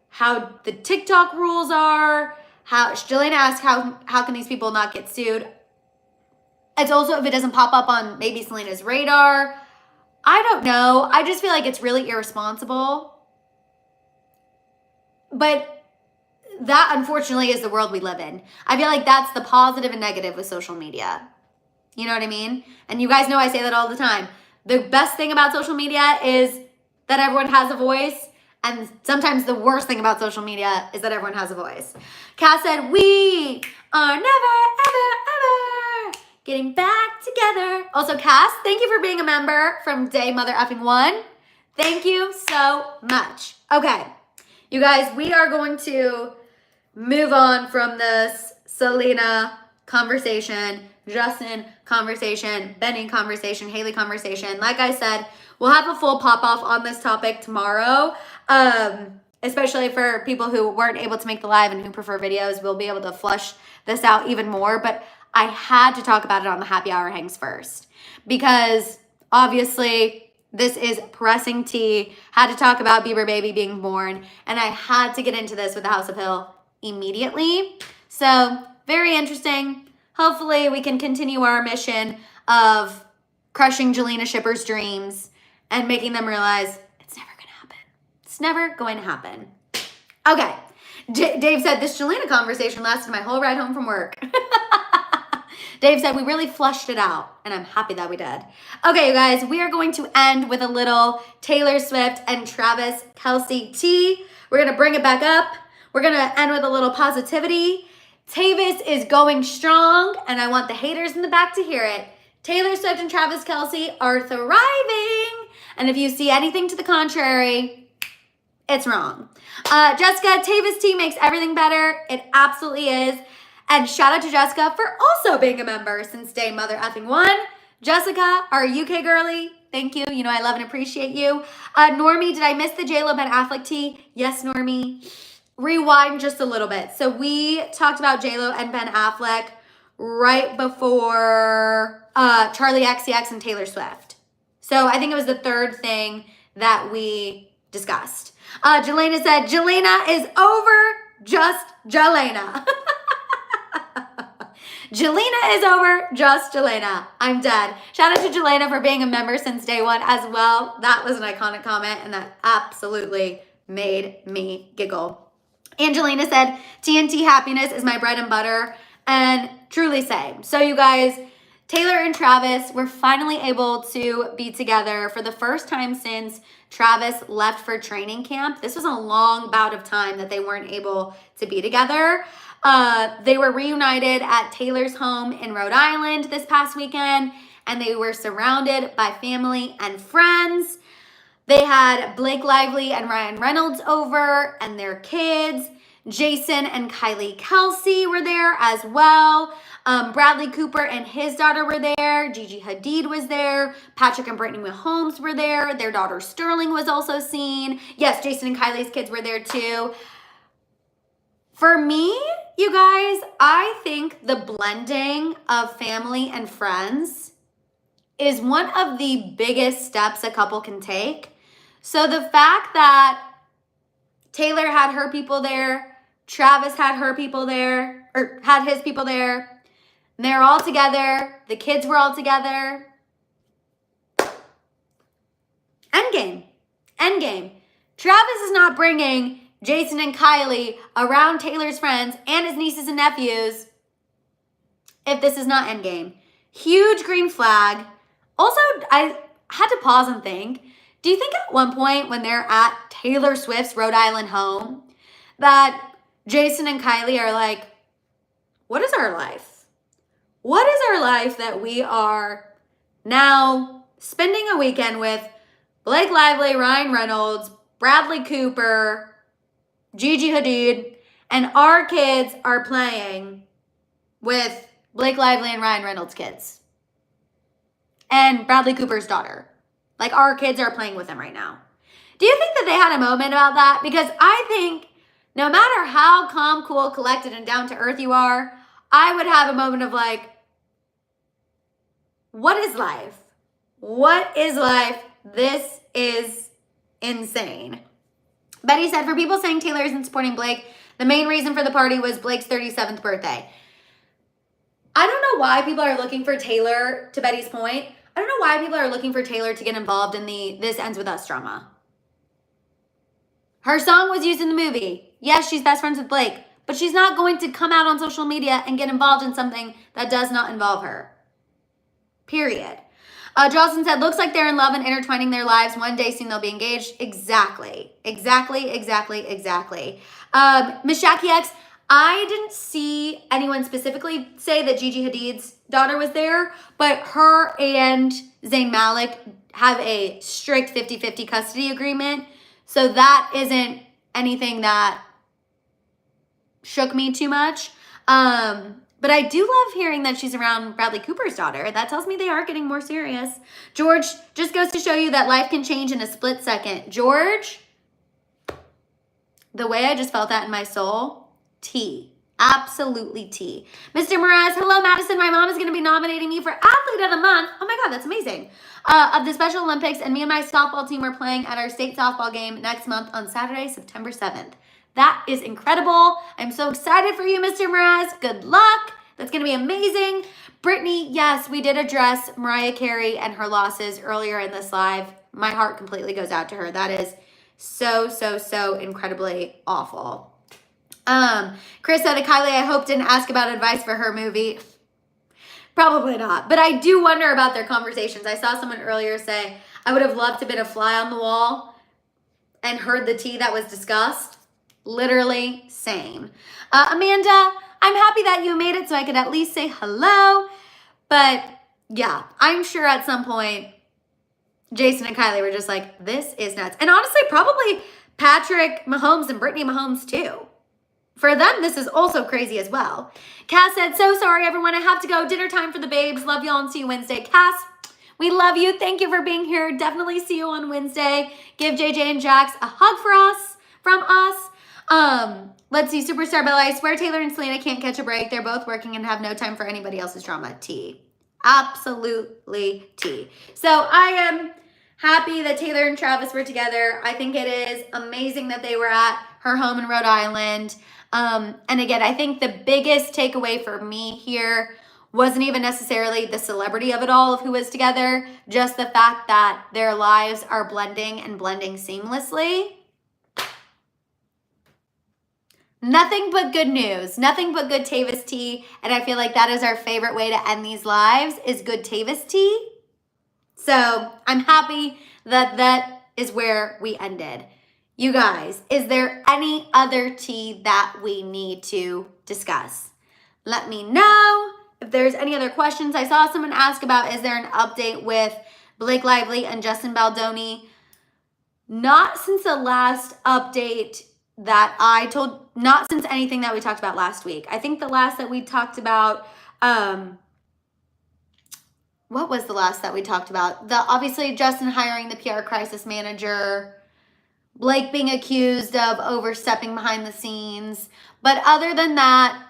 Speaker 1: how the TikTok rules are. Jelena asked how can these people not get sued? It's also if it doesn't pop up on maybe Selena's radar. I don't know. I just feel like it's really irresponsible. But that, unfortunately, is the world we live in. I feel like that's the positive and negative with social media. You know what I mean? And you guys know I say that all the time. The best thing about social media is that everyone has a voice. And sometimes the worst thing about social media is that everyone has a voice. Cass said, we are never, ever getting back together. Also, Cass, thank you for being a member from day mother effing one. Thank you so much. Okay, you guys, we are going to move on from this Selena conversation, Justin conversation, Benny conversation, Hailey conversation. Like I said, we'll have a full pop-off on this topic tomorrow, especially for people who weren't able to make the live and who prefer videos. We'll be able to flush this out even more, but I had to talk about it on the happy hour hangs first, because obviously this is pressing tea. Had to talk about Bieber baby being born, and I had to get into this with the House of Hill immediately. So very interesting. Hopefully we can continue our mission of crushing Jelena shippers' dreams and making them realize it's never going to happen. It's never going to happen. Okay. Dave said, this Selena conversation lasted my whole ride home from work. Dave said, we really flushed it out, and I'm happy that we did. Okay, you guys, we are going to end with a little Taylor Swift and Travis Kelce tea. We're going to bring it back up. We're going to end with a little positivity. Tavis is going strong, and I want the haters in the back to hear it. Taylor Swift and Travis Kelce are thriving, and if you see anything to the contrary, it's wrong. Jessica, Tavis tea makes everything better. It absolutely is. And shout out to Jessica for also being a member since day mother effing one. Jessica, our UK girly, thank you. You know I love and appreciate you. Normie, did I miss the JLo Ben Affleck tea? Yes, Normie. Rewind just a little bit. So we talked about JLo and Ben Affleck right before Charli XCX and Taylor Swift. So I think it was the third thing that we discussed. Jelena said, Jelena is over, just Jelena. Jelena is over, just Jelena. I'm dead. Shout out to Jelena for being a member since day one as well. That was an iconic comment, and that absolutely made me giggle. Angelina said, TNT happiness is my bread and butter, and truly same. So you guys, Taylor and Travis were finally able to be together for the first time since Travis left for training camp. This was a long bout of time that they weren't able to be together. They were reunited at Taylor's home in Rhode Island this past weekend, and they were surrounded by family and friends. They had Blake Lively and Ryan Reynolds over and their kids. Jason and Kylie Kelsey were there as well. Bradley Cooper and his daughter were there. Gigi Hadid was there. Patrick and Brittany Mahomes were there. Their daughter Sterling was also seen. Yes, Jason and Kylie's kids were there too. For me, you guys, I think the blending of family and friends is one of the biggest steps a couple can take. So the fact that Taylor had her people there, Travis had her people there, or had his people there, and they're all together, the kids were all together. Endgame. Endgame. Travis is not bringing Jason and Kylie around Taylor's friends and his nieces and nephews if this is not endgame. Huge green flag. Also, I had to pause and think, do you think at one point when they're at Taylor Swift's Rhode Island home that Jason and Kylie are like, what is our life? What is our life that we are now spending a weekend with Blake Lively, Ryan Reynolds, Bradley Cooper, Gigi Hadid, and our kids are playing with Blake Lively and Ryan Reynolds' kids. And Bradley Cooper's daughter. Like, our kids are playing with them right now. Do you think that they had a moment about that? Because I think no matter how calm, cool, collected, and down to earth you are, I would have a moment of like, what is life? What is life? This is insane. Betty said, for people saying Taylor isn't supporting Blake, the main reason for the party was Blake's 37th birthday. I don't know why people are looking for Taylor, to Betty's point, I don't know why people are looking for Taylor to get involved in the This Ends With Us drama. Her song was used in the movie. Yes, she's best friends with Blake, but she's not going to come out on social media and get involved in something that does not involve her. Period. Jocelyn said, looks like they're in love and intertwining their lives. One day soon they'll be engaged. Exactly. Miss Jackie X, I didn't see anyone specifically say that Gigi Hadid's daughter was there, but her and Zayn Malik have a strict 50-50 custody agreement. So that isn't anything that shook me too much. But I do love hearing that she's around Bradley Cooper's daughter. That tells me they are getting more serious. George, just goes to show you that life can change in a split second. George, the way I just felt that in my soul, tea. Absolutely tea. Mr. Mraz, hello, Madison. My mom is going to be nominating me for Athlete of the Month. Oh my God, that's amazing. Of the Special Olympics, and me and my softball team are playing at our state softball game next month on Saturday, September 7th. That is incredible. I'm so excited for you, Mr. Mraz. Good luck. That's going to be amazing. Brittany, yes, we did address Mariah Carey and her losses earlier in this live. My heart completely goes out to her. That is so incredibly awful. Chris said, Kylie, I hope didn't ask about advice for her movie. Probably not. But I do wonder about their conversations. I saw someone earlier say, I would have loved to have been a fly on the wall and heard the tea that was discussed. Literally same. Amanda, I'm happy that you made it so I could at least say hello. But yeah, I'm sure at some point Jason and Kylie were just like, this is nuts. And honestly, probably Patrick Mahomes and Brittany Mahomes too. For them, this is also crazy as well. Cass said, so sorry, everyone. I have to go. Dinner time for the babes. Love y'all and see you Wednesday. Cass, we love you. Thank you for being here. Definitely see you on Wednesday. Give JJ and Jax a hug from us. Let's see. Superstar Bella. I swear Taylor and Selena can't catch a break. They're both working and have no time for anybody else's drama. Tea. Absolutely tea. So I am happy that Taylor and Travis were together. I think it is amazing that they were at her home in Rhode Island. And again, I think the biggest takeaway for me here wasn't even necessarily the celebrity of it all, of who was together, just the fact that their lives are blending and blending seamlessly. Nothing but good news, nothing but good Tavis tea. And I feel like that is our favorite way to end these lives, is good Tavis tea. So I'm happy that that is where we ended. You guys, is there any other tea that we need to discuss? Let me know if there's any other questions. I saw someone ask about, is there an update with Blake Lively and Justin Baldoni? Not since the last update that I told, not since anything that we talked about last week. I think the last that we talked about, what was the last that we talked about? Obviously Justin hiring the PR crisis manager, Blake being accused of overstepping behind the scenes. But other than that,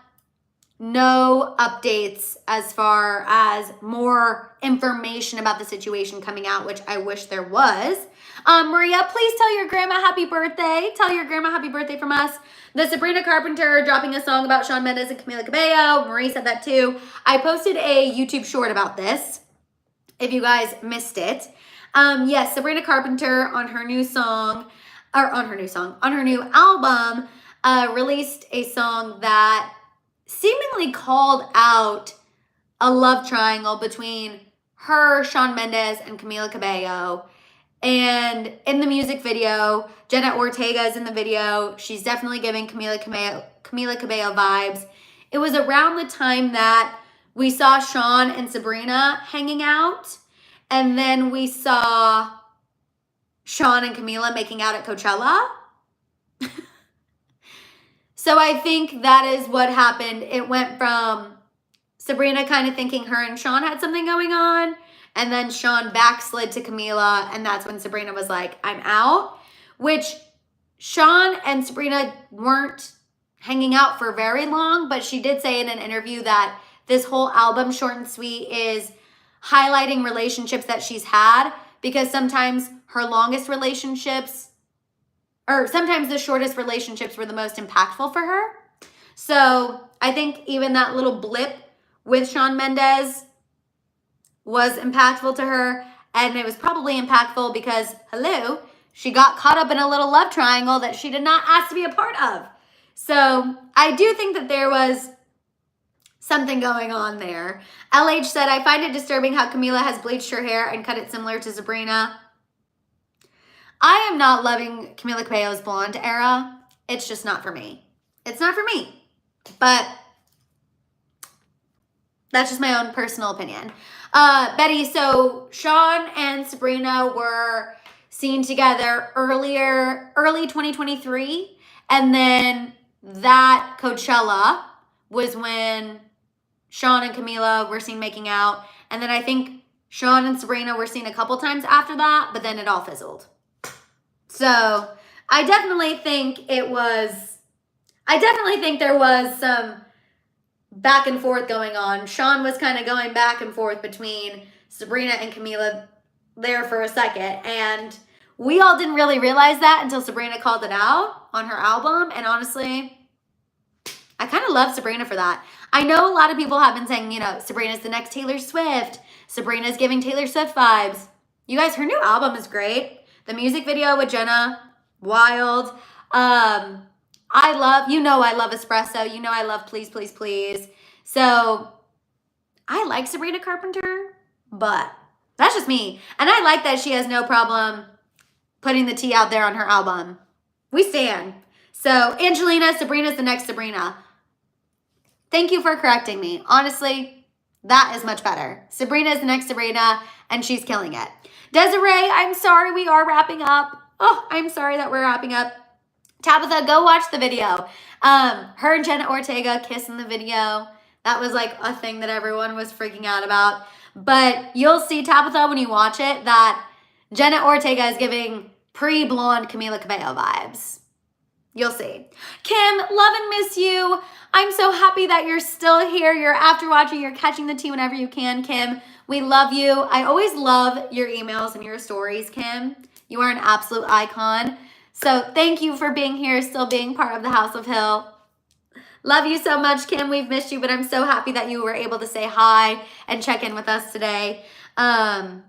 Speaker 1: no updates as far as more information about the situation coming out, which I wish there was. Maria, please tell your grandma happy birthday. Tell your grandma happy birthday from us. The Sabrina Carpenter dropping a song about Shawn Mendes and Camila Cabello. Marie said that too. I posted a YouTube short about this, if you guys missed it. Yes, Sabrina Carpenter on her new album, released a song that seemingly called out a love triangle between her, Shawn Mendes, and Camila Cabello. And in the music video, Jenna Ortega is in the video. She's definitely giving Camila Cabello vibes. It was around the time that we saw Shawn and Sabrina hanging out. And then we saw Shawn and Camila making out at Coachella. So I think that is what happened. It went from Sabrina kind of thinking her and Shawn had something going on, and then Shawn backslid to Camila, and that's when Sabrina was like, I'm out. Which Shawn and Sabrina weren't hanging out for very long, but she did say in an interview that this whole album, Short and Sweet, is highlighting relationships that she's had, because sometimes her longest relationships, or sometimes the shortest relationships, were the most impactful for her. So I think even that little blip with Shawn Mendes was impactful to her. And it was probably impactful because, hello, she got caught up in a little love triangle that she did not ask to be a part of. So I do think that there was something going on there. LH said, I find it disturbing how Camila has bleached her hair and cut it similar to Sabrina. I am not loving Camila Cabello's blonde era. It's just not for me. It's not for me. But that's just my own personal opinion. Betty, so Shawn and Sabrina were seen together early 2023. And then that Coachella was when Shawn and Camila were seen making out. And then I think Shawn and Sabrina were seen a couple times after that, but then it all fizzled. So I definitely think there was some back and forth going on. Shawn was kind of going back and forth between Sabrina and Camila there for a second. And we all didn't really realize that until Sabrina called it out on her album. And honestly, I kind of love Sabrina for that. I know a lot of people have been saying, you know, Sabrina's the next Taylor Swift. Sabrina's giving Taylor Swift vibes. You guys, her new album is great. The music video with Jenna, wild. you know I love espresso. You know I love please, please, please. So I like Sabrina Carpenter, but that's just me. And I like that she has no problem putting the tea out there on her album. We stand. So Angelina, Sabrina's the next Sabrina. Thank you for correcting me. Honestly, that is much better. Sabrina is the next Sabrina, and she's killing it. Desiree, I'm sorry we are wrapping up. Oh, I'm sorry that we're wrapping up. Tabitha, go watch the video. Her and Jenna Ortega kiss in the video. That was like a thing that everyone was freaking out about. But you'll see, Tabitha, when you watch it, that Jenna Ortega is giving pre-blonde Camila Cabello vibes. You'll see. Kim, love and miss you. I'm so happy that you're still here. You're after watching. You're catching the tea whenever you can, Kim. We love you. I always love your emails and your stories, Kim. You are an absolute icon. So thank you for being here, still being part of the House of Hill. Love you so much, Kim. We've missed you, but I'm so happy that you were able to say hi and check in with us today. But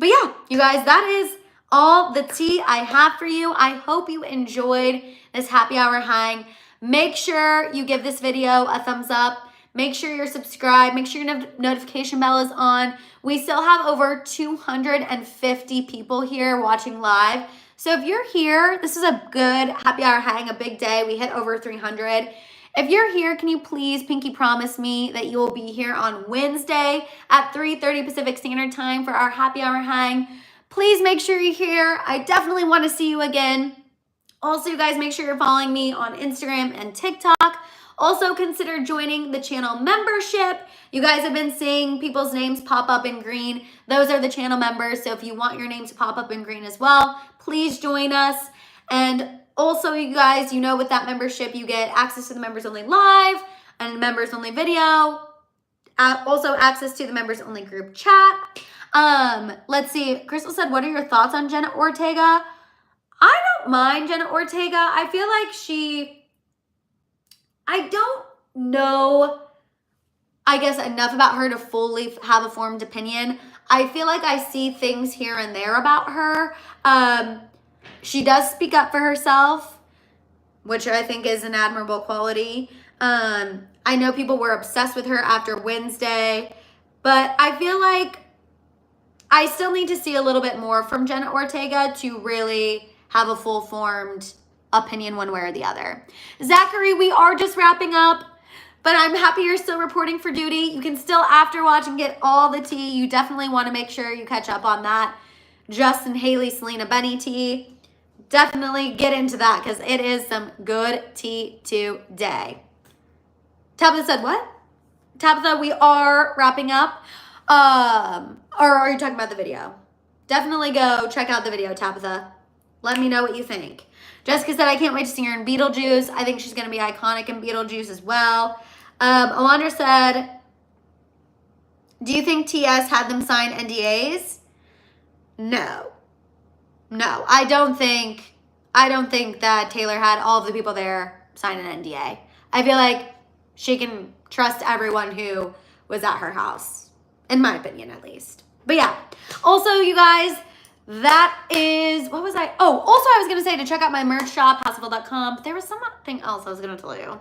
Speaker 1: yeah, you guys, that is all the tea I have for you. I hope you enjoyed this happy hour hang. Make sure you give this video a thumbs up. Make sure you're subscribed. Make sure your notification bell is on. We still have over 250 people here watching live. So if you're here, this is a good happy hour hang, a big day. We hit over 300. If you're here, can you please pinky promise me that you will be here on Wednesday at 3:30 Pacific Standard Time for our happy hour hang? Please make sure you're here. I definitely want to see you again. Also, you guys, make sure you're following me on Instagram and TikTok. Also, consider joining the channel membership. You guys have been seeing people's names pop up in green. Those are the channel members. So if you want your name to pop up in green as well, please join us. And also, you guys, you know, with that membership, you get access to the members only live and members only video. Also access to the members only group chat. Let's see. Crystal said, what are your thoughts on Jenna Ortega? I don't mind Jenna Ortega. I feel like I don't know, I guess, enough about her to fully have a formed opinion. I feel like I see things here and there about her. She does speak up for herself, which I think is an admirable quality. I know people were obsessed with her after Wednesday, but I feel like I still need to see a little bit more from Jenna Ortega to really have a full formed opinion one way or the other. Zachary, we are just wrapping up, but I'm happy you're still reporting for duty. You can still after watch and get all the tea. You definitely want to make sure you catch up on that. Justin, Hailey, Selena, Benny tea. Definitely get into that because it is some good tea today. Tabitha said what? Tabitha, we are wrapping up. Or are you talking about the video? Definitely go check out the video, Tabitha. Let me know what you think. Jessica said, I can't wait to see her in Beetlejuice. I think she's going to be iconic in Beetlejuice as well. Alondra said, do you think TS had them sign NDAs? No. No, I don't think that Taylor had all of the people there sign an NDA. I feel like she can trust everyone who was at her house, in my opinion at least. But yeah, also you guys, that is, what was I? Oh, also I was going to say to check out my merch shop, houseful.com. There was something else I was going to tell you,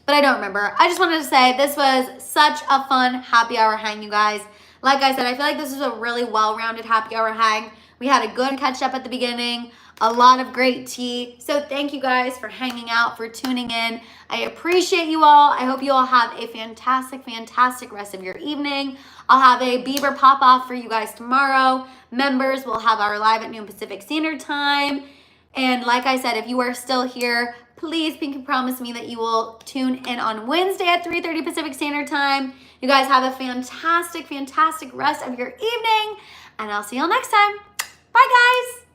Speaker 1: but I don't remember. I just wanted to say this was such a fun happy hour hang, you guys. Like I said, I feel like this was a really well-rounded happy hour hang. We had a good catch up at the beginning, a lot of great tea. So thank you guys for hanging out, for tuning in. I appreciate you all. I hope you all have a fantastic, fantastic rest of your evening. I'll have a Bieber pop-off for you guys tomorrow. Members will have our live at noon Pacific Standard Time. And like I said, if you are still here, please pinky promise me that you will tune in on Wednesday at 3:30 Pacific Standard Time. You guys have a fantastic, fantastic rest of your evening. And I'll see you all next time. Bye, guys.